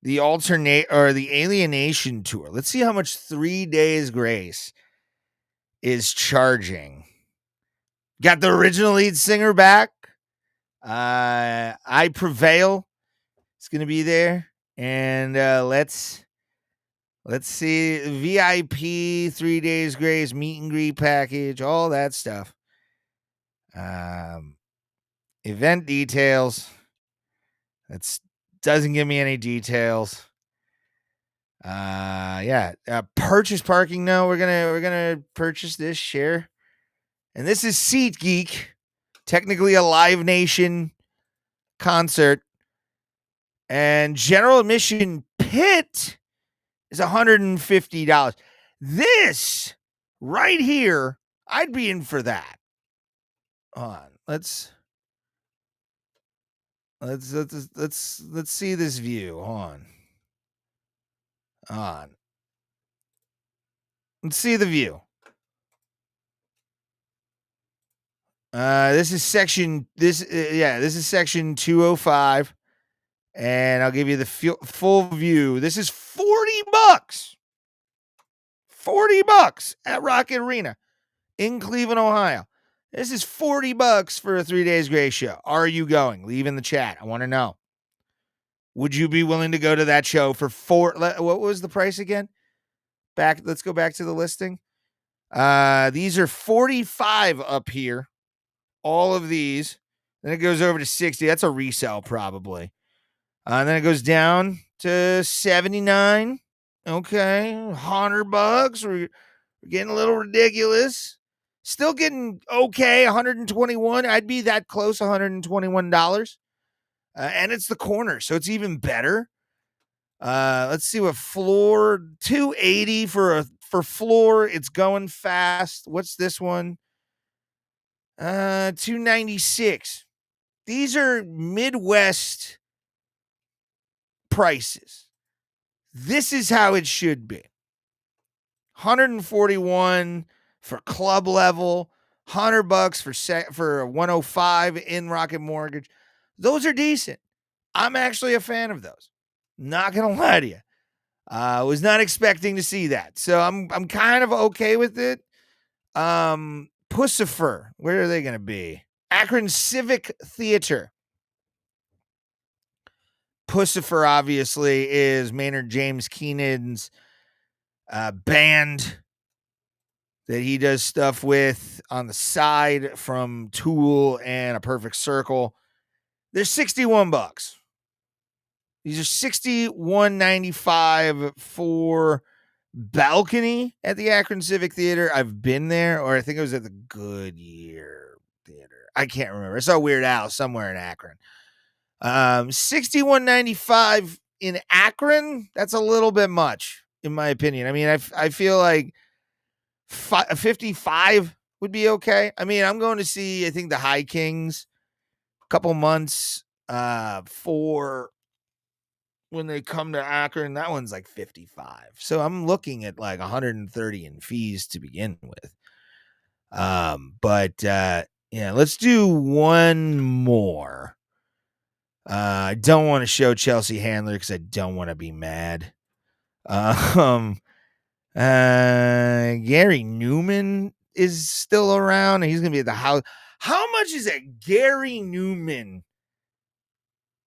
the Alienation Tour. Let's see how much 3 Days Grace is charging. Got the original lead singer back. I Prevail. It's gonna be there, and let's see, VIP 3 Days Grace meet and greet package, all that stuff. Event details. That doesn't give me any details. Purchase parking. No, we're gonna purchase this share. And this is SeatGeek, technically a Live Nation concert. And general admission pit is $150. This right here, I'd be in for that. Hold on. Let's see this view. Hold on. Let's see the view. This is section 205. and I'll give you the full view. This is $40. $40 at Rocket Arena in Cleveland, Ohio. This is $40 for a 3 days grace show. Are you going? Leave in the chat. I want to know. Would you be willing to go to that show for what was the price again? Let's go back to the listing. These are 45 up here. All of these. Then it goes over to 60. That's a resale probably. And then it goes down to 79. Okay. $100. We're getting a little ridiculous. Still getting okay. 121. I'd be that close. $121. And it's the corner, so it's even better. Let's see what floor. 280 for floor. It's going fast. What's this one? 296. These are Midwest prices. This is how it should be. 141 for club level, $100 for 105 in Rocket Mortgage. Those are decent. I'm actually a fan of those. Not gonna lie to you. I was not expecting to see that, so I'm kind of okay with it. Pussifer, where are they gonna be? Akron Civic Theater. Pussifer obviously is Maynard James Keenan's band that he does stuff with on the side from Tool and A Perfect Circle. They're $61. These are $61.95 for balcony at the Akron Civic Theater. I've been there, or I think it was at the Goodyear Theater. I can't remember. I saw Weird Al somewhere in Akron. $61.95 in Akron. That's a little bit much, in my opinion. I mean, I feel like 55 would be okay. I mean, I'm going to see, I think, the High Kings a couple months for when they come to Akron. That one's like 55. So I'm looking at like 130 in fees to begin with. But let's do one more. I don't want to show Chelsea Handler because I don't want to be mad. Gary Newman is still around, and he's gonna be at the house. How much is a Gary Newman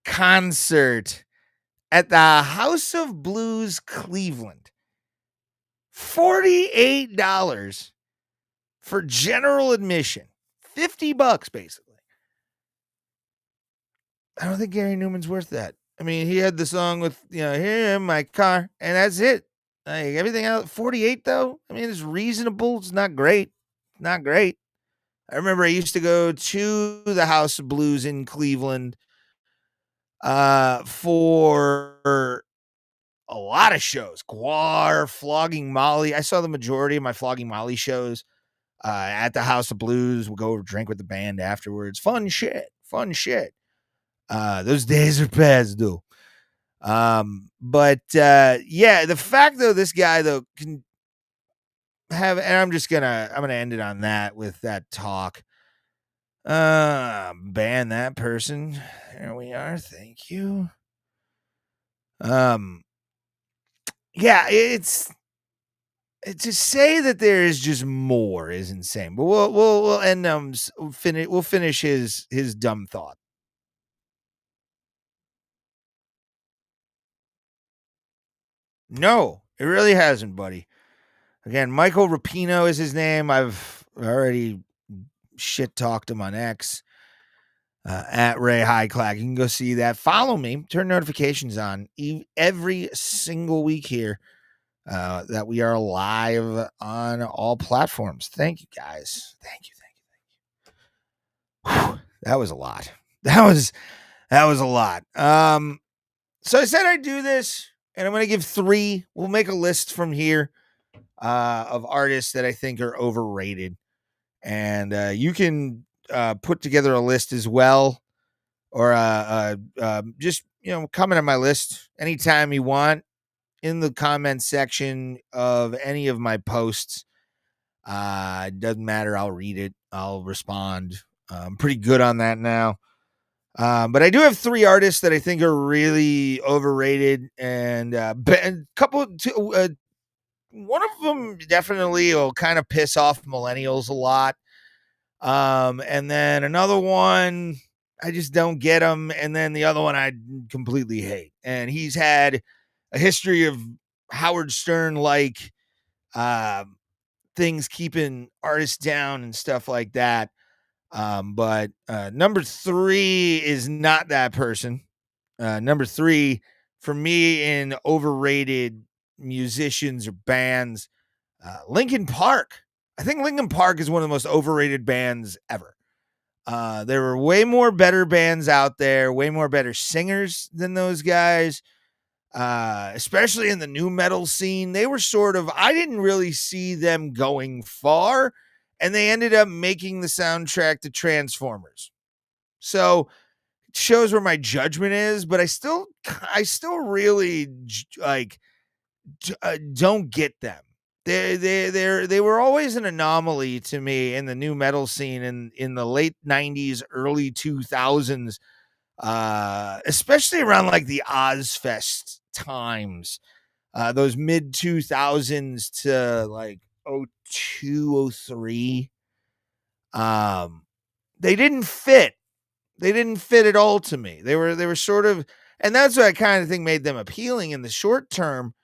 concert at the House of Blues Cleveland? $48 for general admission. $50 basically. I don't think Gary Newman's worth that. I mean, he had the song with, here in my car, and that's it. Like everything else, 48 though. I mean, it's reasonable. It's not great. Not great. I remember I used to go to the House of Blues in Cleveland for a lot of shows. Guar, Flogging Molly. I saw the majority of my Flogging Molly shows at the House of Blues. We'll go drink with the band afterwards. Fun shit. Those days are past, dude. But the fact though, this guy though can have, and I'm gonna end it on that with that talk. Ban that person. There we are. Thank you. It's to say that there is just more is insane. But we'll end we'll finish his dumb thought. No, it really hasn't, buddy. Again, Michael Rapino is his name. I've already shit talked him on X at Ray Hyclak. You can go see that. Follow me. Turn notifications on every single week here that we are live on all platforms. Thank you, guys. Thank you. Whew, that was a lot. That was a lot. So I said I'd do this. And I'm going to give 3. We'll make a list from here of artists that I think are overrated. And you can put together a list as well. Or just, comment on my list anytime you want in the comment section of any of my posts. It doesn't matter. I'll read it. I'll respond. I'm pretty good on that now. But I do have 3 artists that I think are really overrated, and one of them definitely will kind of piss off millennials a lot. And then another one, I just don't get him. And then the other one I completely hate. And he's had a history of Howard Stern like things keeping artists down and stuff like that. But number 3 is not that person. Number 3 for me in overrated musicians or bands, Linkin Park. I think Linkin Park is one of the most overrated bands ever. There were way more better bands out there, way more better singers than those guys. Especially in the new metal scene. They were I didn't really see them going far, and they ended up making the soundtrack to Transformers. So it shows where my judgment is, but I still really don't get them. They were always an anomaly to me in the new metal scene in the late 90s, early 2000s, especially around like the Ozfest times, those mid 2000s to like 02, 03. They didn't fit. They didn't fit at all to me. They were sort of, and that's what I kind of think made them appealing in the short term.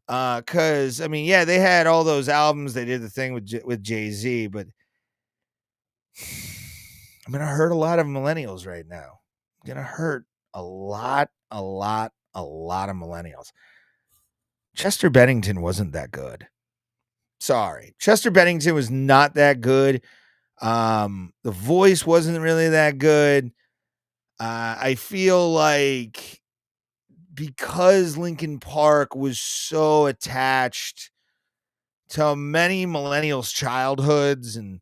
Cause I mean, yeah, they had all those albums. They did the thing with Jay-Z, but I'm going to hurt a lot of millennials right now. I'm going to hurt a lot of millennials. Chester Bennington wasn't that good. Sorry. Chester Bennington was not that good. The voice wasn't really that good. I feel like because Linkin Park was so attached to many millennials' childhoods and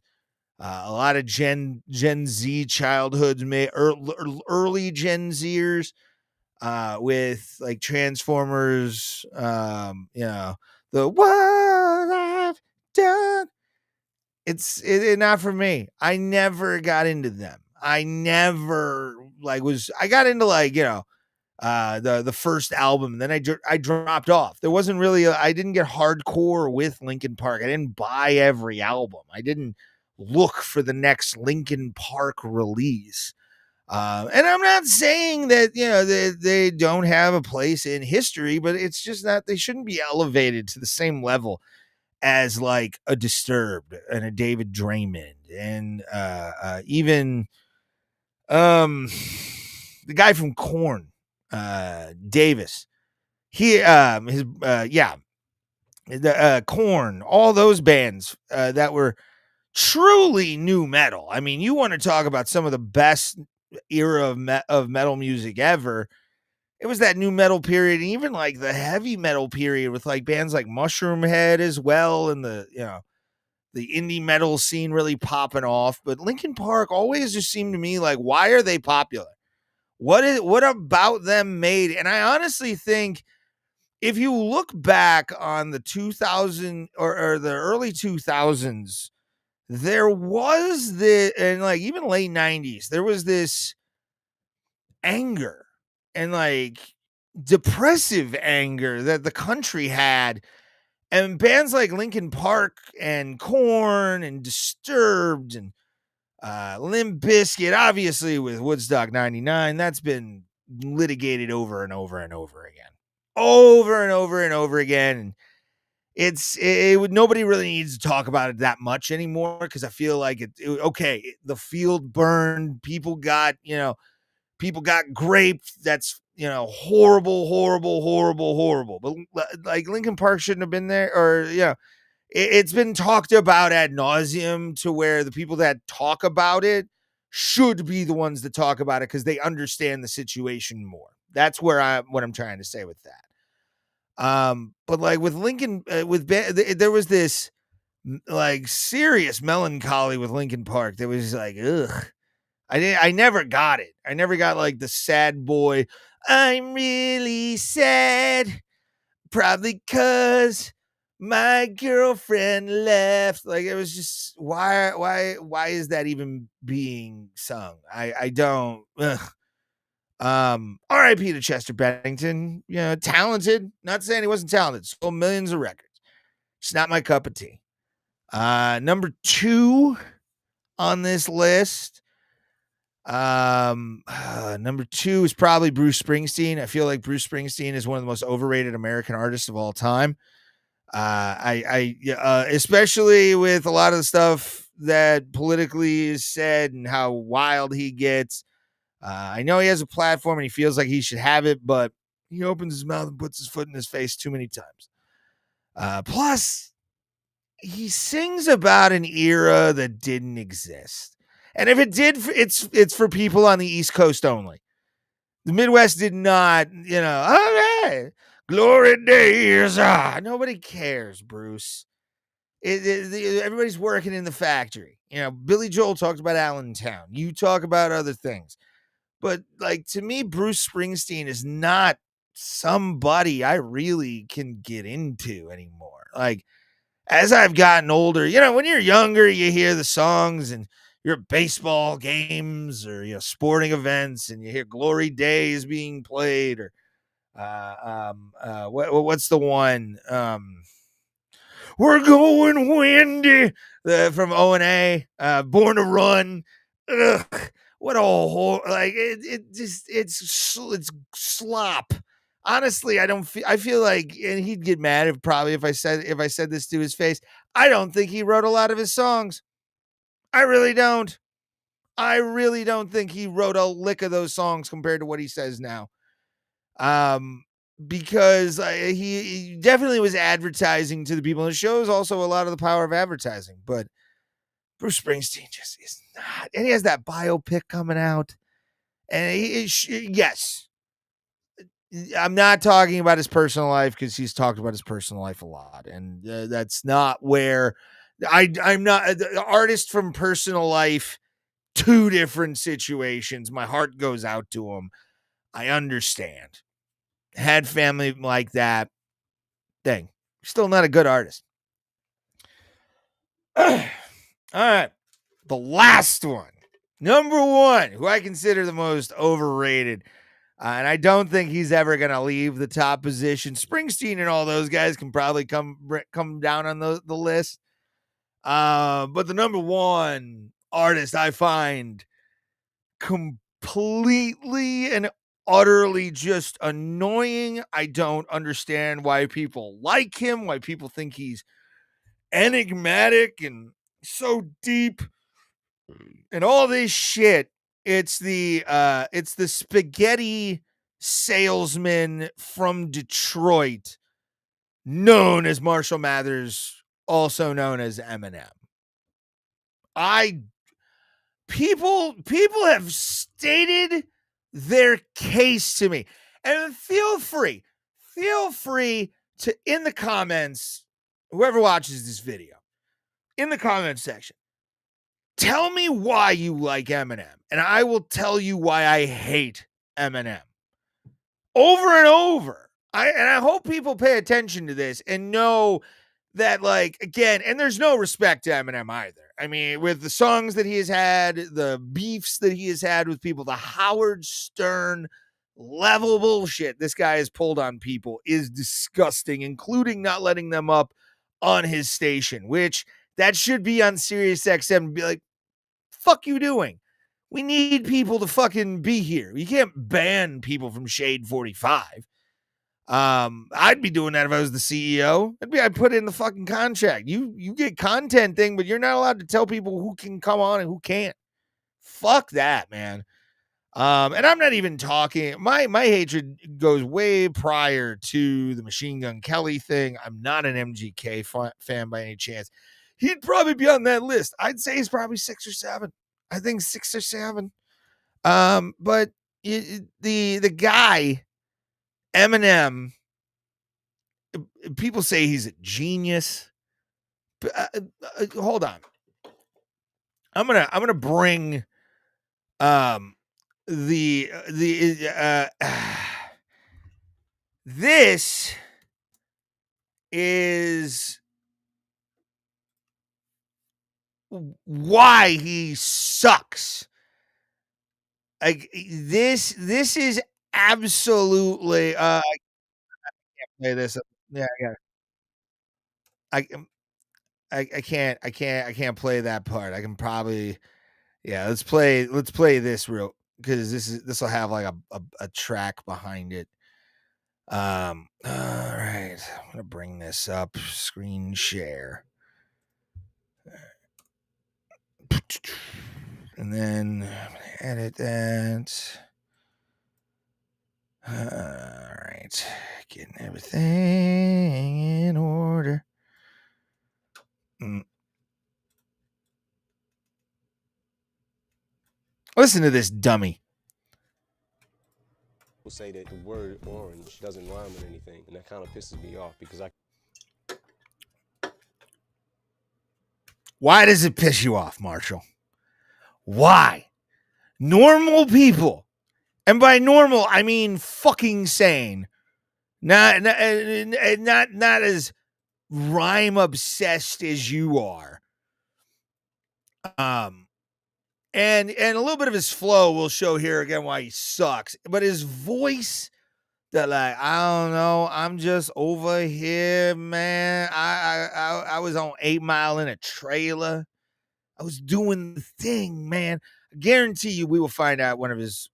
a lot of Gen Z childhoods, early Gen Zers, with like Transformers, the what I've done. It's not for me. I never got into them. I never I got into the first album, and then I dropped off. There wasn't really I didn't get hardcore with Linkin Park. I didn't buy every album. I didn't look for the next Linkin Park release. And I'm not saying that they don't have a place in history, but it's just that they shouldn't be elevated to the same level as like a Disturbed and a David Draymond and even the guy from Korn, Davis. Korn, all those bands that were truly new metal. I mean, you want to talk about some of the best era of metal music ever. It was that new metal period, and even like the heavy metal period with like bands like Mushroom Head as well, and the indie metal scene really popping off. But Linkin Park always just seemed to me like, why are they popular? What about them made? And I honestly think if you look back on the 2000 or the early 2000s, there was and like even late 90s, there was this anger and like depressive anger that the country had. And bands like Linkin Park and Korn and Disturbed and Limp Bizkit, obviously with Woodstock 99, that's been litigated over and over and over again. Over and over and over again. And nobody really needs to talk about it that much anymore because I feel like the field burned, people got graped. That's horrible. But like Linkin Park shouldn't have been there, or it's been talked about ad nauseum to where the people that talk about it should be the ones that talk about it because they understand the situation more. That's what I'm trying to say with that. But like with Linkin, there was this like serious melancholy with Linkin Park. There was like, ugh. I never got it. I never got like the sad boy. I'm really sad, probably 'cause my girlfriend left. Like it was just why is that even being sung? I don't. Ugh. R.I.P. to Chester Bennington. You know, talented. Not saying he wasn't talented. Sold millions of records. It's not my cup of tea. Number 2 on this list. Number 2 is probably Bruce Springsteen. I feel like Bruce Springsteen is one of the most overrated American artists of all time. Especially with a lot of the stuff that politically is said and how wild he gets. I know he has a platform and he feels like he should have it, but he opens his mouth and puts his foot in his face too many times. Plus, he sings about an era that didn't exist. And if it did, it's for people on the East Coast only. The Midwest did not, you know, all right, glory days. Nobody cares, Bruce. Everybody's working in the factory. You know, Billy Joel talked about Allentown. You talk about other things. But, like, to me, Bruce Springsteen is not somebody I really can get into anymore. Like, as I've gotten older, you know, when you're younger, you hear the songs and you're at baseball games or, you know, sporting events and you hear Glory Days being played or what's the one? We're going windy from O&A, Born to Run. Ugh, what a whole, like, it's slop. Honestly, I feel like, and he'd get mad if I said this to his face. I don't think he wrote a lot of his songs. I really don't. I really don't think he wrote a lick of those songs compared to what he says now. Because he definitely was advertising to the people, and it shows also a lot of the power of advertising. But Bruce Springsteen just is not, and he has that biopic coming out. And yes, I'm not talking about his personal life because he's talked about his personal life a lot, and that's not where I'm not the artist from personal life. 2 different situations. My heart goes out to him. I understand. Had family like that. Dang, still not a good artist. All right, the last one, number 1, who I consider the most overrated. And I don't think he's ever going to leave the top position. Springsteen and all those guys can probably come down on the list. But the number 1 artist I find completely and utterly just annoying. I don't understand why people like him, why people think he's enigmatic and so deep and all this shit. It's the spaghetti salesman from Detroit, known as Marshall Mathers, also known as Eminem. People have stated their case to me, and feel free to, in the comments, whoever watches this video, in the comment section, tell me why you like Eminem, and I will tell you why I hate Eminem. Over and over. I hope people pay attention to this and know that, like, again, and there's no respect to Eminem either. I mean, with the songs that he has had, the beefs that he has had with people, the Howard Stern level bullshit this guy has pulled on people is disgusting, including not letting them up on his station, which that should be on Sirius XM and be like, fuck you doing? We need people to fucking be here. You can't ban people from Shade 45. I'd be doing that if I was the CEO. I'd put in the fucking contract. You get content thing, but you're not allowed to tell people who can come on and who can't. Fuck that, man. And I'm not even talking. My hatred goes way prior to the Machine Gun Kelly thing. I'm not an MGK fan by any chance. He'd probably be on that list. I'd say he's probably 6 or 7. I think 6 or 7. But the guy, Eminem, people say he's a genius. Hold on. I'm gonna bring this is why he sucks. Like this is absolutely I can't play this. Yeah, yeah. I can't play that part. I can probably let's play this real because this will have like a track behind it. All right. I'm gonna bring this up. Screen share. And then edit that. All right. Getting everything in order. Listen to this dummy. People say that the word orange doesn't rhyme with anything, and that kind of pisses me off because Why does it piss you off, Marshall? Why? Normal people, and by normal I mean fucking sane, not as rhyme obsessed as you are. And a little bit of his flow will show here again why he sucks. But his voice, that like, I don't know, I'm just over here, man. I was on 8 Mile in a trailer. I was doing the thing, man. I guarantee you we will find out one of his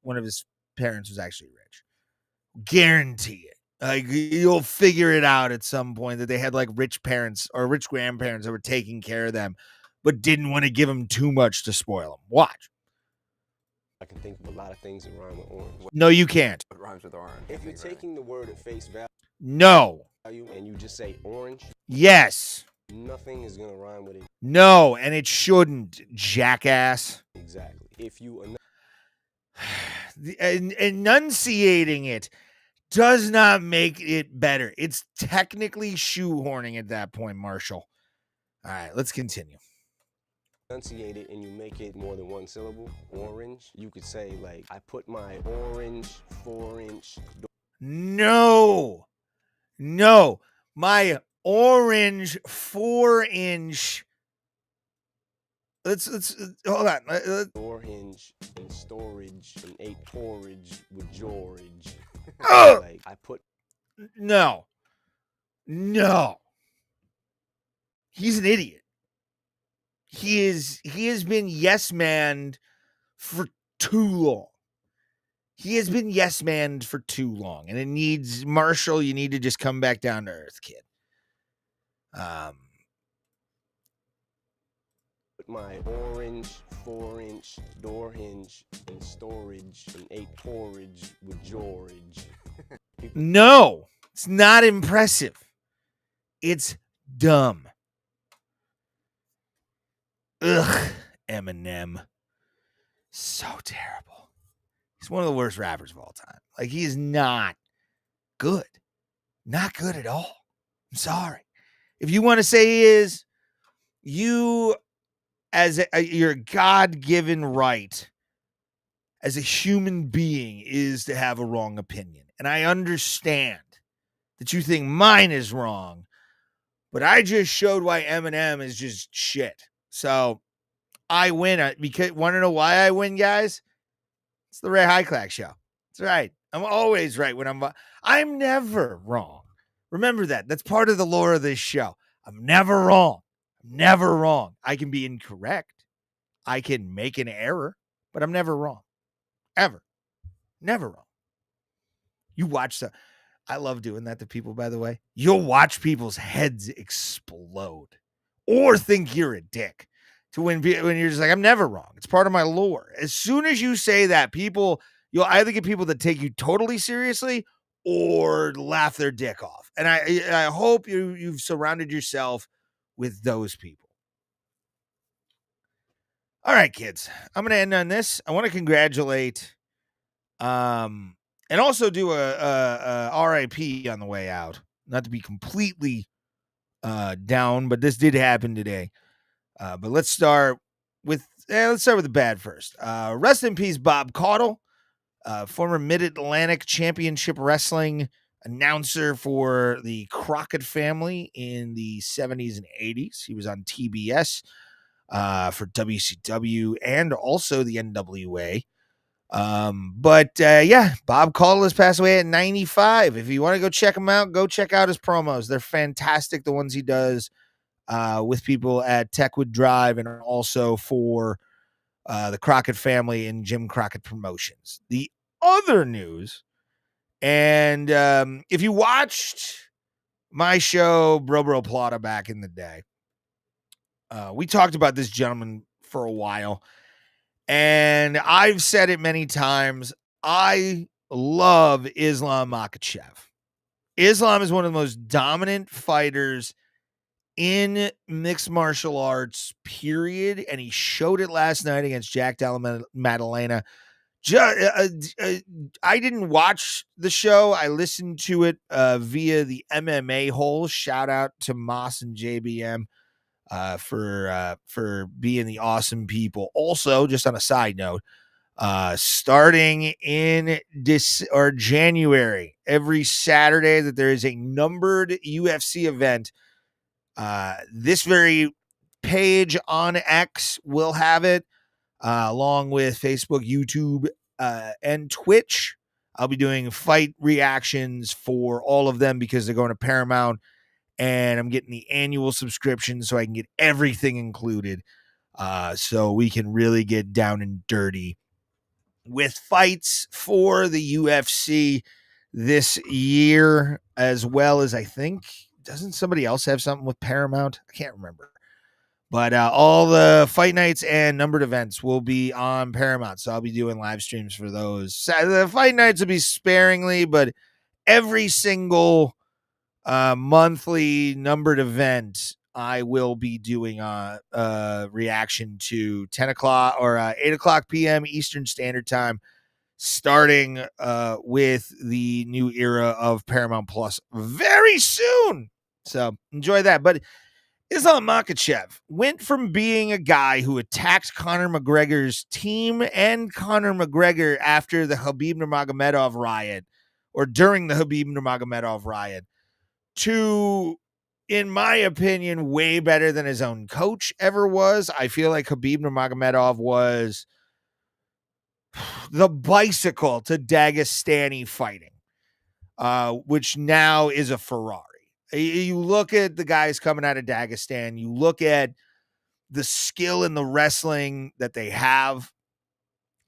parents was actually rich. Guarantee it. Like, you'll figure it out at some point that they had like rich parents or rich grandparents that were taking care of them, but didn't want to give them too much to spoil them. Watch. I can think of a lot of things that rhyme with orange. No, you can't. What rhymes with orange? If you're taking the word at face value No. and you just say orange, Yes. nothing is gonna rhyme with it. No, and it shouldn't, jackass. Exactly. If you Enunciating it does not make it better. It's technically shoehorning at that point, Marshall. All right, let's continue. enunciate it and you make it more than one syllable, orange, you could say like, I put my orange 4-inch. No, my orange 4-inch. Let's hold on. Door hinge and storage and ate porridge with George. Like, I put. No. He's an idiot. He has been yes manned for too long. And it needs, Marshall, you need to just come back down to earth, kid. My orange 4-inch door hinge and storage and ate porridge with George. No, it's not impressive. It's dumb. Ugh, Eminem. So terrible. He's one of the worst rappers of all time. Like, he is not good. Not good at all. I'm sorry. If you want to say he is, you, as your God-given right as a human being, is to have a wrong opinion. And I understand that you think mine is wrong, but I just showed why Eminem is just shit. So I win. Because want to know why I win, guys? It's the Ray Hyclak show. That's right. I'm always right when I'm never wrong. Remember that. That's part of the lore of this show. I'm never wrong. I can be incorrect. I can make an error, but I'm never wrong. Ever. Never wrong. You watch I love doing that to people, by the way. You'll watch people's heads explode or think you're a dick. To when you're just like, I'm never wrong. It's part of my lore. As soon as you say that, you'll either get people that take you totally seriously or laugh their dick off. And I hope you've surrounded yourself with those people. All right, kids. I'm going to end on this. I want to congratulate and also do a RIP on the way out. Not to be completely down, but this did happen today. But let's start with the bad first. Rest in peace, Bob Caudle, former Mid-Atlantic Championship Wrestling announcer for the Crockett family in the 70s and 80s. He was on TBS for WCW and also the NWA. Yeah, Bob Caudle passed away at 95. If you want to go check him out, go check out his promos. They're fantastic. The ones he does with people at Techwood Drive and also for the Crockett family and Jim Crockett Promotions. The other news, and if you watched my show, Bro Plata, back in the day, we talked about this gentleman for a while. And I've said it many times. I love Islam Makhachev. Islam is one of the most dominant fighters in mixed martial arts, period. And he showed it last night against Jack Della Maddalena. I didn't watch the show. I listened to it via the MMA hole. Shout out to Moss and JBM. For being the awesome people. Also, just on a side note, starting in January, every Saturday that there is a numbered UFC event, this very page on X will have it, along with Facebook, YouTube, and Twitch. I'll be doing fight reactions for all of them because they're going to Paramount. And I'm getting the annual subscription so I can get everything included. So we can really get down and dirty with fights for the UFC this year, as well as I think, doesn't somebody else have something with Paramount? I can't remember. But all the fight nights and numbered events will be on Paramount. So I'll be doing live streams for those. The fight nights will be sparingly, but every single monthly numbered event, I will be doing a reaction to 10 o'clock or 8 o'clock p.m. Eastern Standard Time, starting with the new era of Paramount Plus very soon. So enjoy that. But Islam Makhachev went from being a guy who attacked Conor McGregor's team and Conor McGregor after the Khabib Nurmagomedov riot, or during the Khabib Nurmagomedov riot, to, in my opinion, way better than his own coach ever was. I feel like Khabib Nurmagomedov was the bicycle to Dagestani fighting, which now is a Ferrari. You look at the guys coming out of Dagestan, you look at the skill and the wrestling that they have,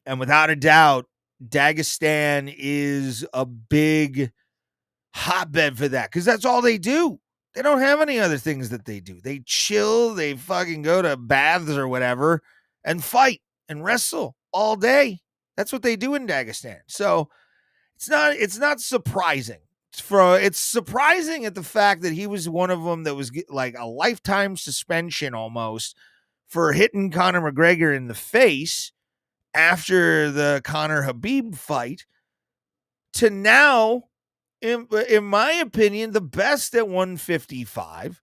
and without a doubt, Dagestan is a big hotbed for that, because that's all they do. They don't have any other things that they do. They chill, they fucking go to baths or whatever and fight and wrestle all day. That's what they do in Dagestan. So it's not surprising. It's surprising at the fact that he was one of them that was like a lifetime suspension almost for hitting Conor McGregor in the face after the Conor Khabib fight, to now, in my opinion, the best at 155.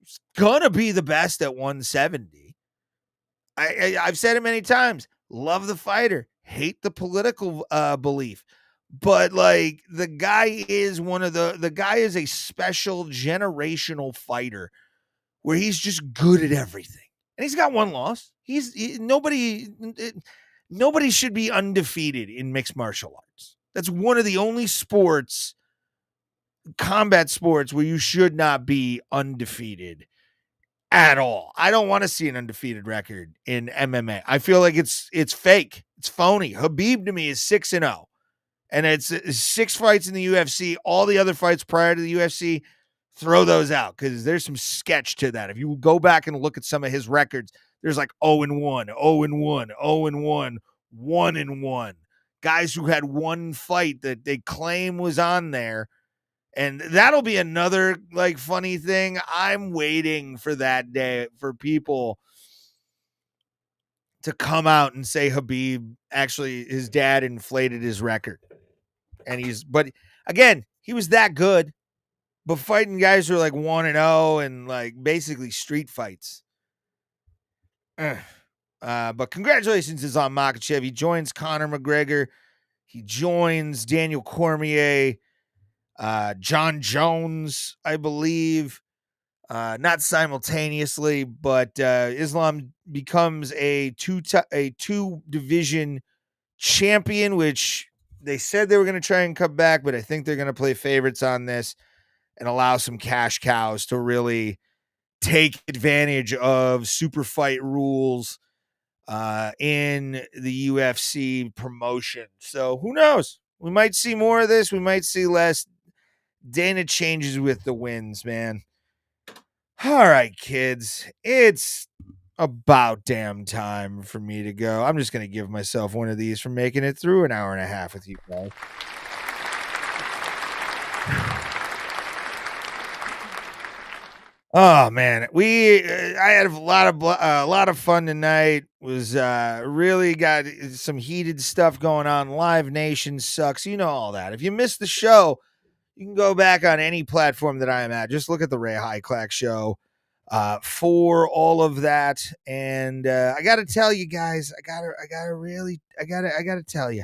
It's gonna be the best at 170. I've said it many times. Love the fighter, hate the political belief, but like the guy is the guy is a special generational fighter where he's just good at everything, and he's got one loss. Nobody should be undefeated in mixed martial arts. That's one of the only combat sports where you should not be undefeated at all. I don't want to see an undefeated record in MMA. I feel like it's fake. It's phony. Khabib to me is 6-0. And it's 6 fights in the UFC. All the other fights prior to the UFC, throw those out, because there's some sketch to that. If you go back and look at some of his records, there's like 0-1, 0-1, 0-1, 1-1. Guys who had one fight that they claim was on there. And that'll be another like funny thing. I'm waiting for that day for people to come out and say Khabib, actually, his dad inflated his record. But again, he was that good, but fighting guys who are like 1-0 and like basically street fights. But congratulations is on Makhachev. He joins Conor McGregor. He joins Daniel Cormier, John Jones, I believe, not simultaneously, but Islam becomes a two division champion, which they said they were going to try and come back, but I think they're going to play favorites on this and allow some cash cows to really take advantage of super fight rules in the UFC promotion. So who knows? We might see more of this. We might see less. Dana changes with the wins, man. All right, kids. It's about damn time for me to go. I'm just going to give myself one of these for making it through an hour and a half with you guys. Oh man, I had a lot of fun tonight. Was really got some heated stuff going on. Live Nation sucks, you know all that. If you missed the show, you can go back on any platform that I am at. Just look at the Ray Hyclak show for all of that. And I got to tell you guys, I got to tell you,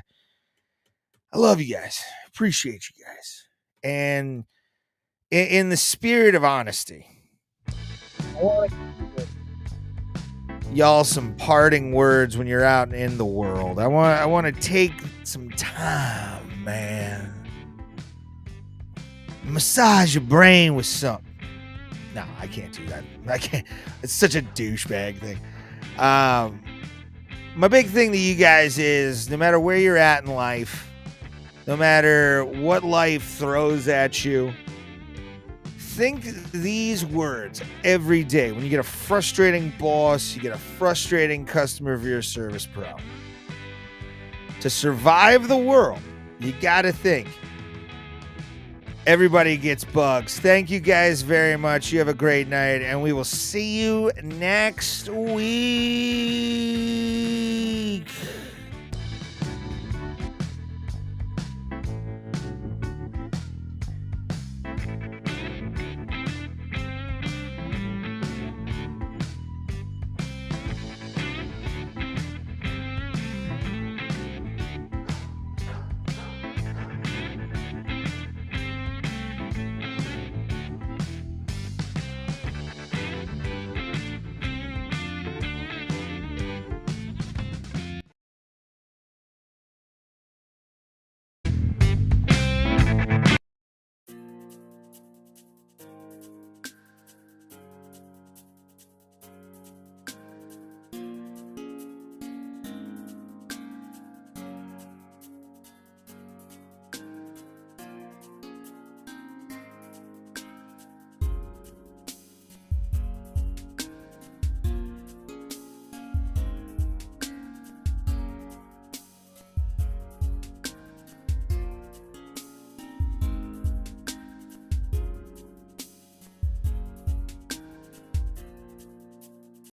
I love you guys, appreciate you guys, and in the spirit of honesty, I want to give y'all some parting words when you're out in the world. I want to take some time, man. Massage your brain with something. No, I can't do that. I can't. It's such a douchebag thing. My big thing to you guys is no matter where you're at in life, no matter what life throws at you, think these words every day. When you get a frustrating boss, you get a frustrating customer for your service pro. To survive the world, you got to think everybody gets bugs. Thank you guys very much. You have a great night, and we will see you next week.